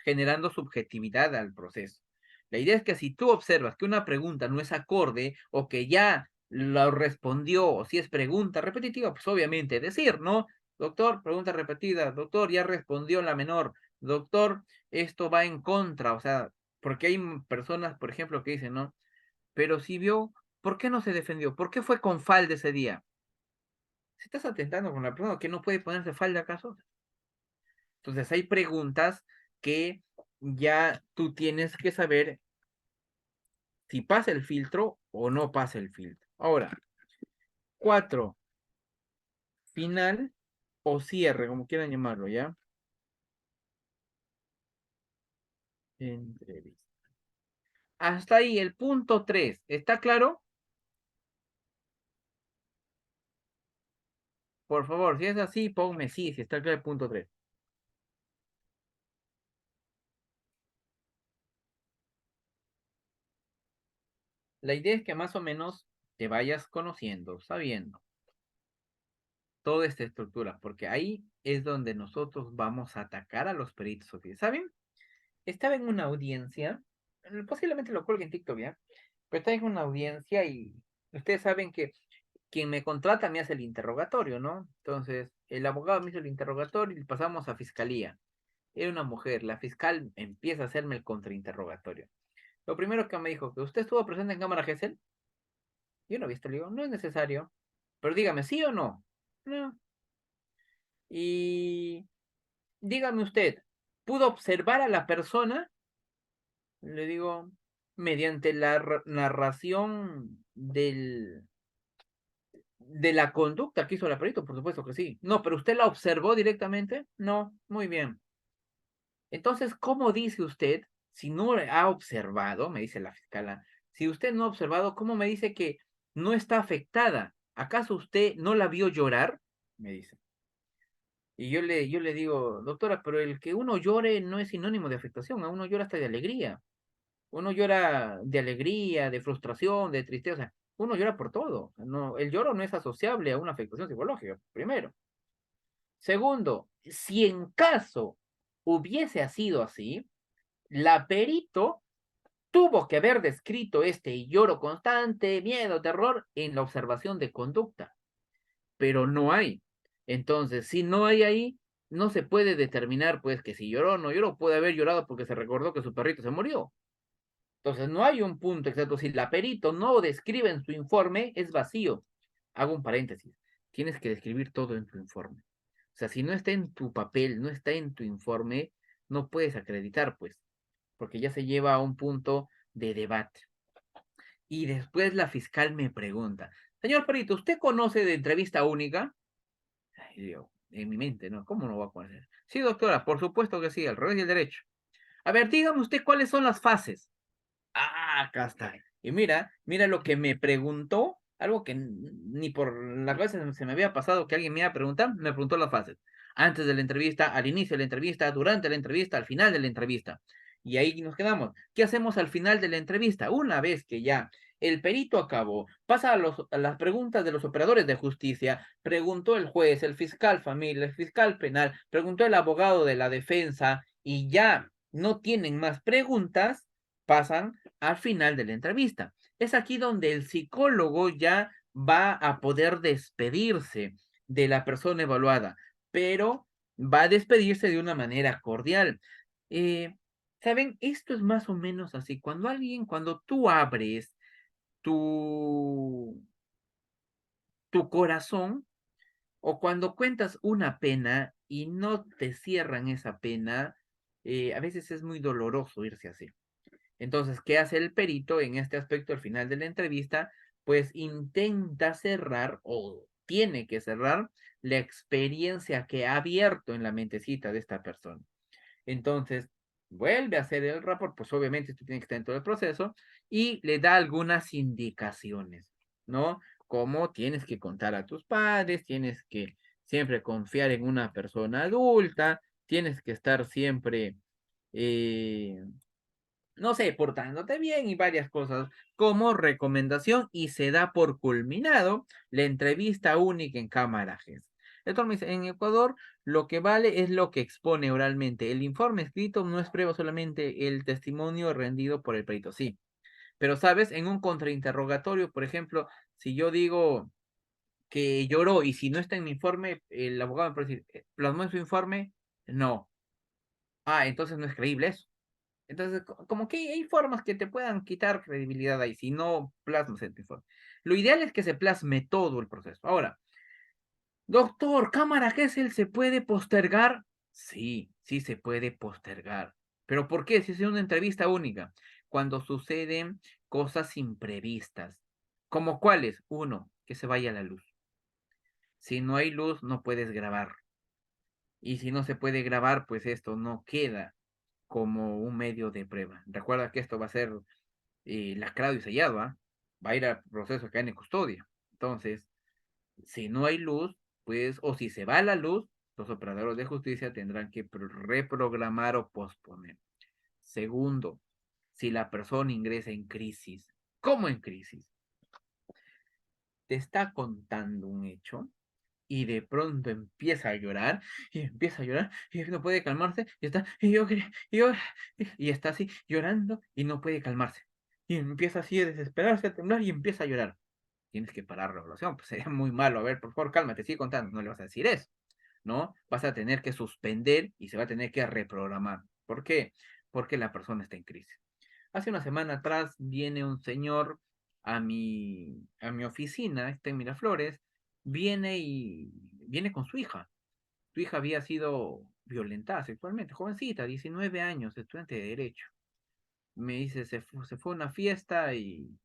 generando subjetividad al proceso. La idea es que si tú observas que una pregunta no es acorde o que ya lo respondió o si es pregunta repetitiva, pues obviamente decir, ¿no? Doctor, pregunta repetida, doctor, ya respondió la menor, doctor, esto va en contra, o sea, porque hay personas, por ejemplo, que dicen, ¿no? Pero si vio, ¿por qué no se defendió? ¿Por qué fue con falda ese día? Si estás atentando con la persona que no puede ponerse falda acaso. Entonces hay preguntas que ya tú tienes que saber si pasa el filtro o no pasa el filtro. Ahora, 4, final o cierre, como quieran llamarlo, ¿ya? Entrevista. Hasta ahí el punto 3. ¿Está claro? Por favor, si es así, ponme sí, si está claro el punto 3. La idea es que más o menos te vayas conociendo, sabiendo toda esta estructura, porque ahí es donde nosotros vamos a atacar a los peritos oficiales. ¿Saben? Estaba en una audiencia, posiblemente lo cuelgue en TikTok, ¿ya? Pero estaba en una audiencia y ustedes saben que quien me contrata me hace el interrogatorio, ¿no? Entonces, el abogado me hizo el interrogatorio y pasamos a fiscalía. Era una mujer, la fiscal empieza a hacerme el contrainterrogatorio. Lo primero que me dijo, que usted estuvo presente en cámara GESEL. Yo no he visto, le digo, no es necesario. Pero dígame, ¿sí o no? No. Y dígame usted, ¿pudo observar a la persona? Le digo, mediante la narración de la conducta que hizo el perito, por supuesto que sí. No, pero ¿usted la observó directamente? No, muy bien. Entonces, ¿cómo dice usted, si no ha observado, me dice la fiscala, si usted no ha observado, ¿cómo me dice que no está afectada? ¿Acaso usted no la vio llorar? Me dice. Y yo le digo, doctora, pero el que uno llore no es sinónimo de afectación, a uno llora hasta de alegría. Uno llora de alegría, de frustración, de tristeza. Uno llora por todo. No, el lloro no es asociable a una afectación psicológica, primero. Segundo, si en caso hubiese sido así, La perito tuvo que haber descrito este lloro constante, miedo, terror en la observación de conducta, pero no hay. Entonces, si no hay ahí, no se puede determinar, pues, que si lloró o no lloró, puede haber llorado porque se recordó que su perrito se murió. Entonces, no hay un punto exacto. Si la perito no describe en su informe, es vacío. Hago un paréntesis. Tienes que describir todo en tu informe. O sea, si no está en tu papel, no está en tu informe, no puedes acreditar, pues, porque ya se lleva a un punto de debate. Y después la fiscal me pregunta, señor perito, ¿usted conoce de entrevista única? Y yo, en mi mente, ¿no? ¿Cómo no va a conocer? Sí, doctora, por supuesto que sí, al revés y al derecho. A ver, dígame usted cuáles son las fases. Ah, acá está. Y mira lo que me preguntó, algo que ni por la cabeza se me había pasado que alguien me iba a preguntar, me preguntó las fases. Antes de la entrevista, al inicio de la entrevista, durante la entrevista, al final de la entrevista. Y ahí nos quedamos. ¿Qué hacemos al final de la entrevista? Una vez que ya el perito acabó, pasa a las preguntas de los operadores de justicia, preguntó el juez, el fiscal familiar, el fiscal penal, preguntó el abogado de la defensa y ya no tienen más preguntas, pasan al final de la entrevista. Es aquí donde el psicólogo ya va a poder despedirse de la persona evaluada, pero va a despedirse de una manera cordial. Eh, ¿Saben? Esto es más o menos así. Cuando tú abres tu, tu corazón o cuando cuentas una pena y no te cierran esa pena, a veces es muy doloroso irse así. Entonces, ¿qué hace el perito en este aspecto al final de la entrevista? Pues intenta cerrar o tiene que cerrar la experiencia que ha abierto en la mentecita de esta persona. Entonces, vuelve a hacer el rapport, pues obviamente esto tiene que estar en todo el proceso, y le da algunas indicaciones, ¿no? Como tienes que contar a tus padres, tienes que siempre confiar en una persona adulta, tienes que estar siempre eh, no sé, portándote bien y varias cosas como recomendación y se da por culminado la entrevista única en cámaras. Esto me dice, en Ecuador lo que vale es lo que expone oralmente. El informe escrito no es prueba solamente el testimonio rendido por el perito, sí. Pero, ¿sabes? En un contrainterrogatorio, por ejemplo, si yo digo que lloró y si no está en mi informe, el abogado me puede decir, ¿plasmó en su informe? No. Ah, entonces no es creíble eso. Entonces, como que hay formas que te puedan quitar credibilidad ahí, si no plasmas en tu informe. Lo ideal es que se plasme todo el proceso. Ahora, doctor, cámara Gesell, ¿se puede postergar? Sí, sí se puede postergar. ¿Pero por qué? Si es una entrevista única. Cuando suceden cosas imprevistas. ¿Como cuáles? Uno, que se vaya la luz. Si no hay luz, no puedes grabar. Y si no se puede grabar, pues esto no queda como un medio de prueba. Recuerda que esto va a ser lacrado y sellado, ¿ah? Va a ir al proceso acá en custodia. Entonces, si no hay luz, pues, o si se va la luz, los operadores de justicia tendrán que reprogramar o posponer. Segundo, si la persona ingresa en crisis, ¿cómo en crisis? Te está contando un hecho y de pronto empieza a llorar y empieza a llorar y no puede calmarse y está y está así llorando y no puede calmarse y empieza así a desesperarse, a temblar y empieza a llorar. Tienes que parar la evaluación, pues sería muy malo. A ver, por favor, cálmate, sigue contando, no le vas a decir eso, ¿no? Vas a tener que suspender y se va a tener que reprogramar. ¿Por qué? Porque la persona está en crisis. Hace una semana atrás viene un señor a mi oficina, está en Miraflores, viene con su hija. Su hija había sido violentada sexualmente, jovencita, 19 años, estudiante de Derecho. Me dice, se fue a una fiesta y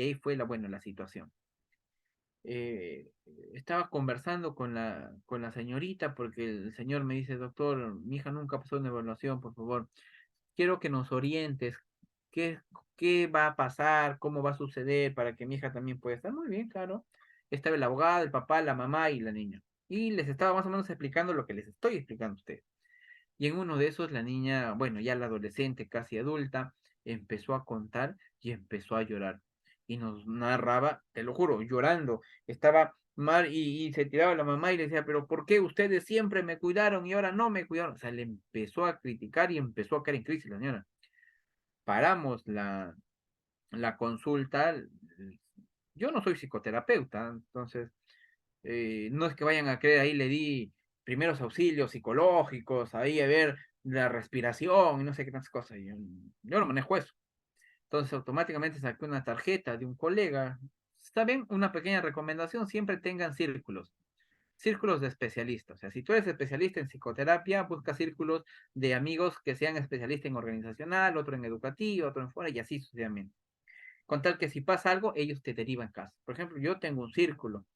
ahí fue bueno, la situación. Eh, Estaba conversando con la señorita porque el señor me dice, doctor, mi hija nunca pasó una evaluación, por favor, quiero que nos orientes qué, qué va a pasar, cómo va a suceder para que mi hija también pueda estar. Muy bien, claro. Estaba el abogado, el papá, la mamá y la niña. Y les estaba más o menos explicando lo que les estoy explicando a ustedes. Y en uno de esos la niña, bueno, ya la adolescente, casi adulta, empezó a contar y empezó a llorar. Y nos narraba, te lo juro, llorando. Estaba Y se tiraba la mamá y le decía, pero ¿por qué ustedes siempre me cuidaron y ahora no me cuidaron? O sea, le empezó a criticar y empezó a caer en crisis la señora. Paramos la consulta. Yo no soy psicoterapeuta, entonces no es que vayan a creer, ahí le di primeros auxilios psicológicos, ahí a ver la respiración y no sé qué tantas cosas. Yo no manejo eso. Entonces automáticamente saqué una tarjeta de un colega. Está bien, una pequeña recomendación, siempre tengan círculos de especialistas. O sea, si tú eres especialista en psicoterapia, busca círculos de amigos que sean especialistas en organizacional, otro en educativo, otro en fuera y así sucesivamente. Con tal que si pasa algo, ellos te derivan casos. Por ejemplo, yo tengo un círculo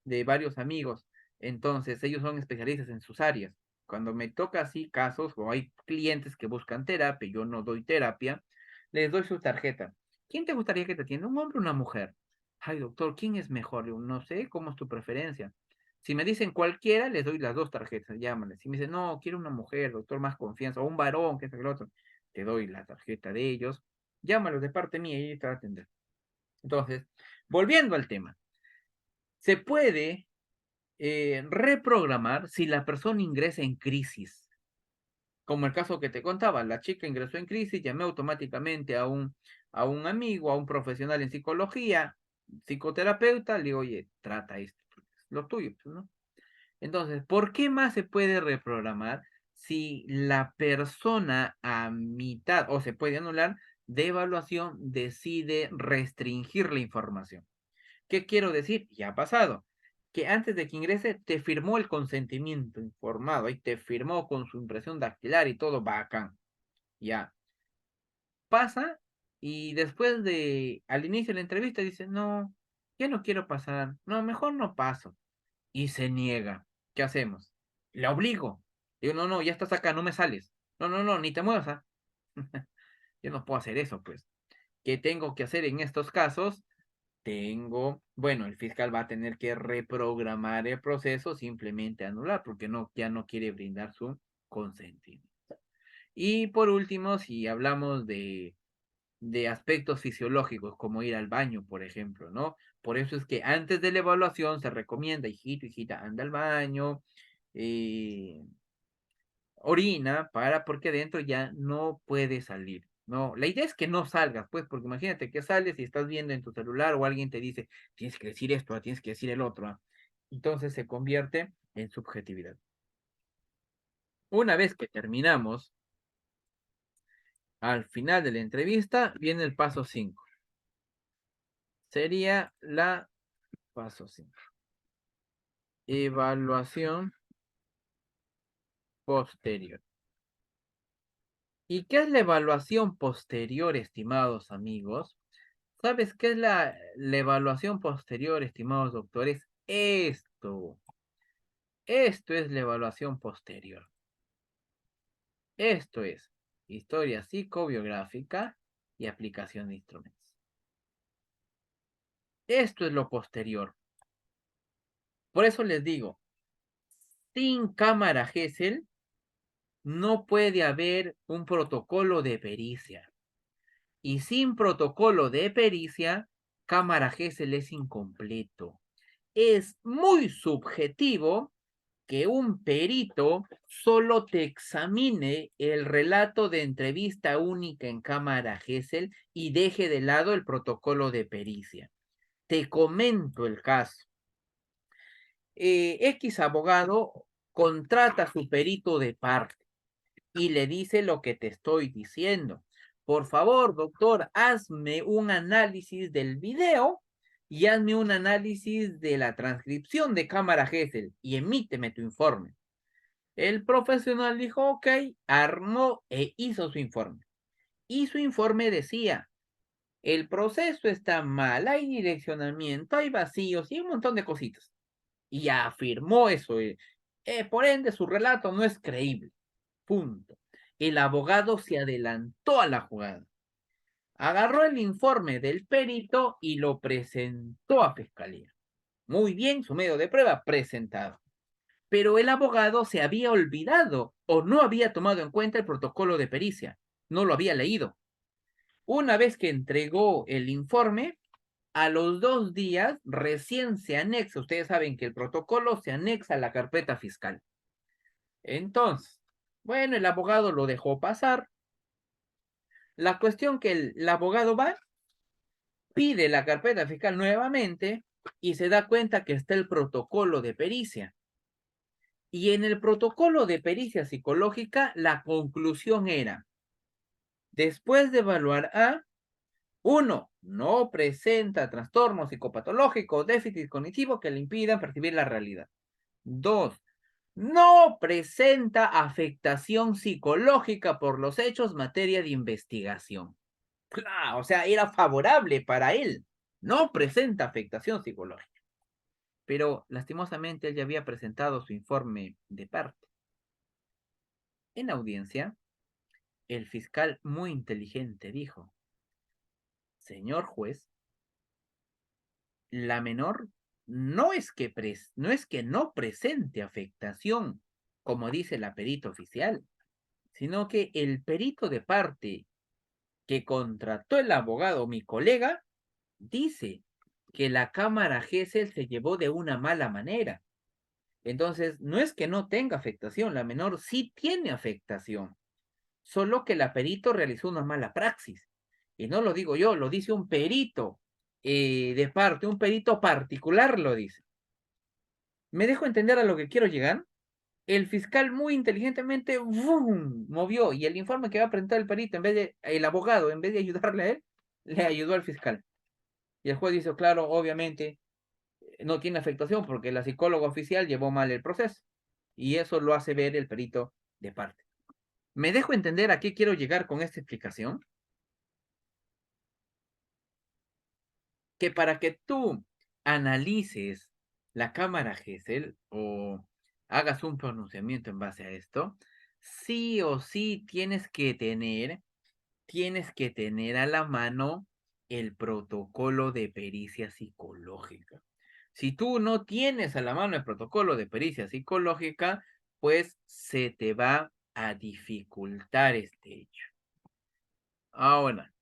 de varios amigos, entonces ellos son especialistas en sus áreas. Cuando me toca así casos o hay clientes que buscan terapia, yo no doy terapia, les doy su tarjeta. ¿Quién te gustaría que te atienda? ¿Un hombre o una mujer? Ay, doctor, ¿quién es mejor? Yo no sé, ¿cómo es tu preferencia? Si me dicen cualquiera, les doy las dos tarjetas, llámales. Si me dicen, no, quiero una mujer, doctor, más confianza, o un varón, que es el otro, te doy la tarjeta de ellos, llámalos de parte mía y te va a atender. Entonces, volviendo al tema, se puede reprogramar si la persona ingresa en crisis. Como el caso que te contaba, la chica ingresó en crisis, llamé automáticamente a un amigo, a un profesional en psicología, psicoterapeuta, le digo, oye, trata esto, es lo tuyo, pues, ¿no? Entonces, ¿por qué más se puede reprogramar si la persona a mitad, o se puede anular, de evaluación decide restringir la información? ¿Qué quiero decir? Ya ha pasado. Que antes de que ingrese te firmó el consentimiento informado y te firmó con su impresión dactilar y todo bacán. Ya pasa y después al inicio de la entrevista dice, no, ya no quiero pasar. No, mejor no paso. Y se niega. ¿Qué hacemos? Le obligo. Digo, no, no, ya estás acá, no me sales. No, no, no, ni te muevas. ¿Ah? Yo no puedo hacer eso, pues. ¿Qué tengo que hacer en estos casos? Bueno, el fiscal va a tener que reprogramar el proceso, simplemente anular, porque no, ya no quiere brindar su consentimiento. Y por último, si hablamos de aspectos fisiológicos, como ir al baño, por ejemplo, ¿no? Por eso es que antes de la evaluación se recomienda, hijito, hijita, anda al baño, eh, orina, porque adentro ya no puede salir. No, la idea es que no salgas, pues, porque imagínate que sales y estás viendo en tu celular o alguien te dice, tienes que decir esto, tienes que decir el otro. Entonces se convierte en subjetividad. Una vez que terminamos, al final de la entrevista, viene el paso 5. Sería la paso 5. Evaluación posterior. ¿Y qué es la evaluación posterior, estimados amigos? ¿Sabes qué es la evaluación posterior, estimados doctores? Esto es la evaluación posterior. Esto es historia psicobiográfica y aplicación de instrumentos. Esto es lo posterior. Por eso les digo, sin cámara Gesell no puede haber un protocolo de pericia. Y sin protocolo de pericia, cámara Gesell es incompleto. Es muy subjetivo que un perito solo te examine el relato de entrevista única en cámara Gesell y deje de lado el protocolo de pericia. Te comento el caso. X abogado contrata a su perito de parte y le dice lo que te estoy diciendo. Por favor, doctor, hazme un análisis del video y hazme un análisis de la transcripción de cámara Gesell y emíteme tu informe. El profesional dijo, ok, armó e hizo su informe. Y su informe decía, el proceso está mal, hay direccionamiento, hay vacíos y un montón de cositas. Y afirmó eso. Por ende, su relato no es creíble. Punto. El abogado se adelantó a la jugada. Agarró el informe del perito y lo presentó a fiscalía. Muy bien, su medio de prueba presentado. Pero el abogado se había olvidado o no había tomado en cuenta el protocolo de pericia. No lo había leído. Una vez que entregó el informe, A los 2 días recién se anexa. Ustedes saben que el protocolo se anexa a la carpeta fiscal. Entonces, bueno, el abogado lo dejó pasar. La cuestión que el abogado va, pide la carpeta fiscal nuevamente y se da cuenta que está el protocolo de pericia. Y en el protocolo de pericia psicológica, la conclusión era, después de evaluar a 1, no presenta trastorno psicopatológico, déficit cognitivo que le impidan percibir la realidad. 2, no presenta afectación psicológica por los hechos materia de investigación. Claro, o sea, era favorable para él. No presenta afectación psicológica. Pero lastimosamente él ya había presentado su informe de parte. En audiencia, el fiscal muy inteligente dijo, señor juez, la menor no es que no presente afectación, como dice la perito oficial, sino que el perito de parte que contrató el abogado, mi colega, dice que la cámara Gesell se llevó de una mala manera. Entonces, no es que no tenga afectación, la menor sí tiene afectación, solo que la perito realizó una mala praxis. Y no lo digo yo, lo dice un perito de parte, un perito particular lo dice. ¿Me dejo entender a lo que quiero llegar? El fiscal muy inteligentemente ¡vum! Movió y el informe que va a presentar el perito, en vez de el abogado, en vez de ayudarle a él, le ayudó al fiscal. Y el juez dice, claro, obviamente no tiene afectación porque la psicóloga oficial llevó mal el proceso. Y eso lo hace ver el perito de parte. ¿Me dejo entender a qué quiero llegar con esta explicación? Que para que tú analices la cámara Gesell o hagas un pronunciamiento en base a esto, sí o sí tienes que tener a la mano el protocolo de pericia psicológica. Si tú no tienes a la mano el protocolo de pericia psicológica, pues se te va a dificultar este hecho. Ahora,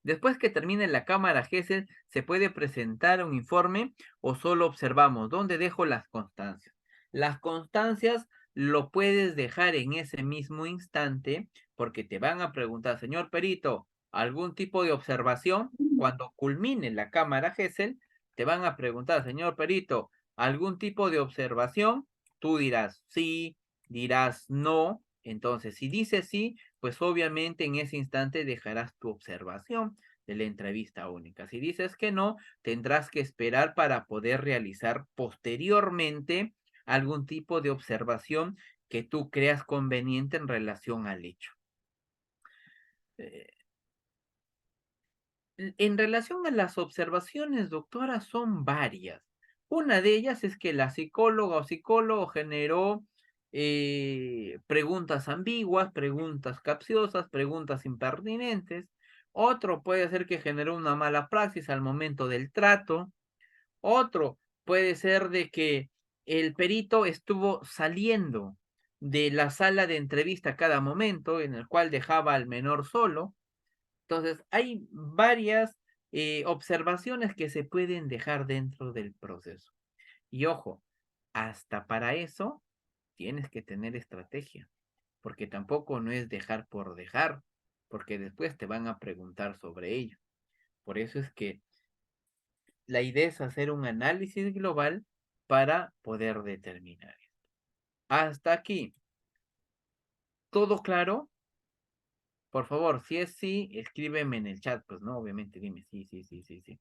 después que termine la cámara Gesell, ¿se puede presentar un informe o solo observamos? ¿Dónde dejo las constancias? Las constancias lo puedes dejar en ese mismo instante porque te van a preguntar, señor perito, ¿algún tipo de observación? Cuando culmine la cámara Gesell, te van a preguntar, señor perito, ¿algún tipo de observación? Tú dirás sí, dirás no. Entonces, si dices sí, pues obviamente en ese instante dejarás tu observación de la entrevista única. Si dices que no, tendrás que esperar para poder realizar posteriormente algún tipo de observación que tú creas conveniente en relación al hecho. Eh, en relación a las observaciones, doctora, son varias. Una de ellas es que la psicóloga o psicólogo generó preguntas ambiguas, preguntas capciosas, preguntas impertinentes. Otro puede ser que generó una mala praxis al momento del trato. Otro puede ser de que el perito estuvo saliendo de la sala de entrevista a cada momento, en el cual dejaba al menor solo. Entonces, hay varias observaciones que se pueden dejar dentro del proceso. Y ojo, hasta para eso tienes que tener estrategia, porque tampoco no es dejar por dejar, porque después te van a preguntar sobre ello. Por eso es que la idea es hacer un análisis global para poder determinar. Hasta aquí. ¿Todo claro? Por favor, si es sí, escríbeme en el chat, pues no, obviamente dime sí, sí, sí, sí, sí.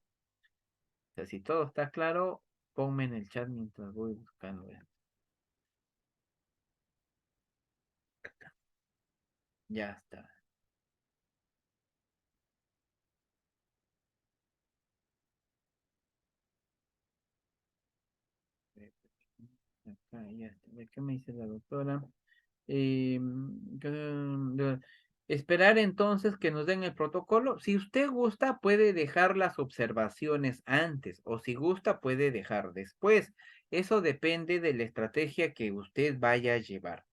O sea, si todo está claro, ponme en el chat mientras voy buscando. Ya está. Acá, ya está. ¿Qué me dice la doctora? Eh, esperar entonces que nos den el protocolo. Si usted gusta, puede dejar las observaciones antes o si gusta, puede dejar después. Eso depende de la estrategia que usted vaya a llevar.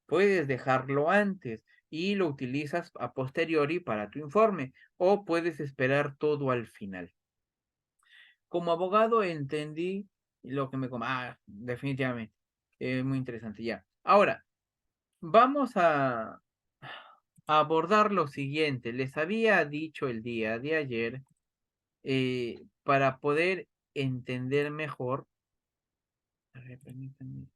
Puedes dejarlo antes y lo utilizas a posteriori para tu informe o puedes esperar todo al final. Como abogado entendí lo que definitivamente, muy interesante, ya. Ahora, vamos a abordar lo siguiente. Les había dicho el día de ayer, para poder entender mejor, a ver, permítanme,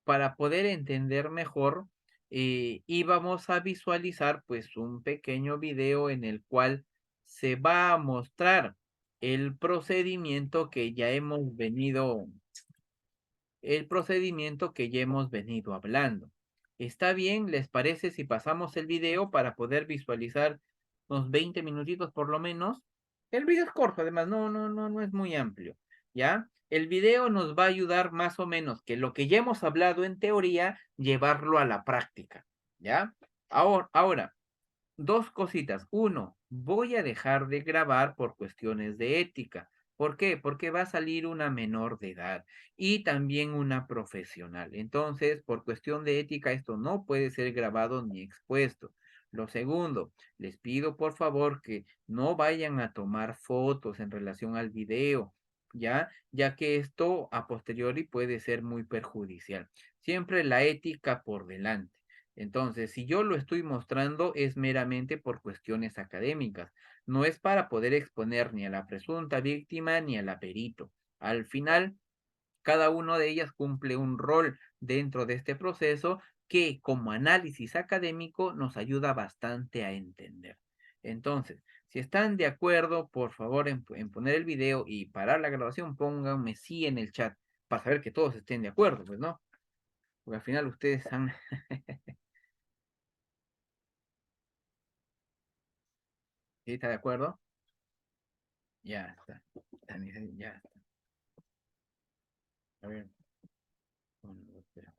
para poder entender mejor, íbamos a visualizar pues un pequeño video en el cual se va a mostrar el procedimiento que ya hemos venido hablando. ¿Está bien? ¿Les parece si pasamos el video para poder visualizar unos 20 minutitos por lo menos? El video es corto, además, no es muy amplio, ¿ya? El video nos va a ayudar más o menos que lo que ya hemos hablado en teoría, llevarlo a la práctica, ¿ya? Ahora, dos cositas. Uno, voy a dejar de grabar por cuestiones de ética. ¿Por qué? Porque va a salir una menor de edad y también una profesional. Entonces, por cuestión de ética, esto no puede ser grabado ni expuesto. Lo segundo, les pido por favor que no vayan a tomar fotos en relación al video, ¿ya? Ya que esto a posteriori puede ser muy perjudicial. Siempre la ética por delante. Entonces, si yo lo estoy mostrando es meramente por cuestiones académicas, no es para poder exponer ni a la presunta víctima ni al perito. Al final, cada uno de ellas cumple un rol dentro de este proceso que como análisis académico nos ayuda bastante a entender. Entonces, si están de acuerdo, por favor, en poner el video y parar la grabación, pónganme sí en el chat para saber que todos estén de acuerdo, pues, ¿no? Porque al final ustedes han... ¿Sí está de acuerdo? Ya está. Ya está. A ver. Bueno, espera.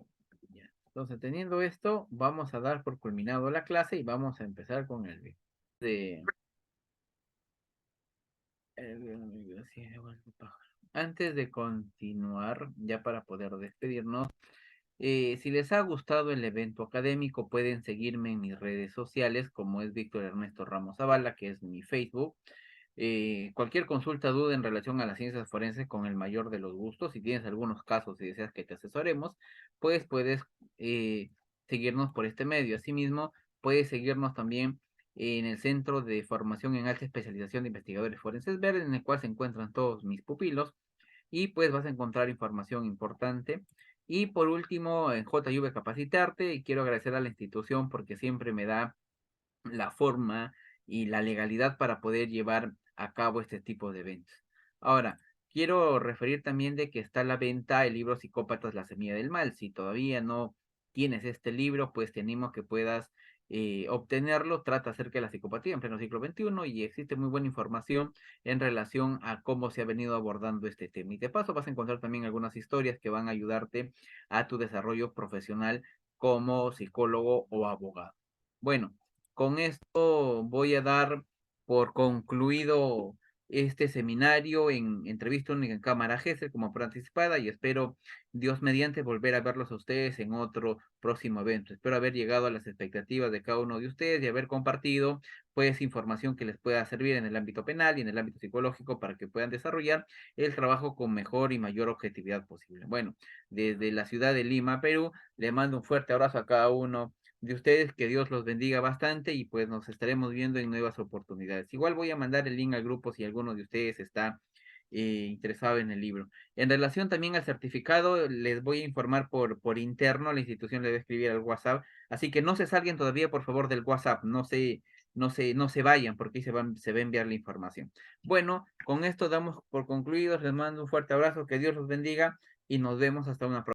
Ya. Entonces, teniendo esto, vamos a dar por culminado la clase y vamos a empezar con el video. De, sí, antes de continuar, ya para poder despedirnos, si les ha gustado el evento académico, pueden seguirme en mis redes sociales, como es Víctor Ernesto Ramos Zavala, que es mi Facebook. Cualquier consulta, duda en relación a las ciencias forenses con el mayor de los gustos. Si tienes algunos casos y deseas que te asesoremos, pues puedes eh, seguirnos por este medio. Asimismo, puedes seguirnos también en el Centro de Formación en Alta Especialización de Investigadores Forenses Verdes, en el cual se encuentran todos mis pupilos y pues vas a encontrar información importante. Y por último, en JV Capacitarte, y quiero agradecer a la institución porque siempre me da la forma y la legalidad para poder llevar a cabo este tipo de eventos. Ahora, quiero referir también de que está a la venta el libro Psicópatas, la semilla del mal. Si todavía no tienes este libro, pues te animo a que puedas obtenerlo. Trata acerca de la psicopatía en pleno siglo XXI y existe muy buena información en relación a cómo se ha venido abordando este tema. Y de paso vas a encontrar también algunas historias que van a ayudarte a tu desarrollo profesional como psicólogo o abogado. Bueno, con esto voy a dar por concluido este seminario en entrevista única en Cámara GESEL como participada y espero, Dios mediante, volver a verlos a ustedes en otro próximo evento. Espero haber llegado a las expectativas de cada uno de ustedes y haber compartido pues información que les pueda servir en el ámbito penal y en el ámbito psicológico para que puedan desarrollar el trabajo con mejor y mayor objetividad posible. Bueno, desde la ciudad de Lima, Perú, le mando un fuerte abrazo a cada uno de ustedes, que Dios los bendiga bastante y pues nos estaremos viendo en nuevas oportunidades. Igual voy a mandar el link al grupo si alguno de ustedes está interesado en el libro. En relación también al certificado, les voy a informar por interno, la institución le va a escribir al WhatsApp, así que no se salgan todavía, por favor, del WhatsApp, no se vayan porque ahí se va a enviar la información. Bueno, con esto damos por concluidos, les mando un fuerte abrazo, que Dios los bendiga y nos vemos hasta una próxima.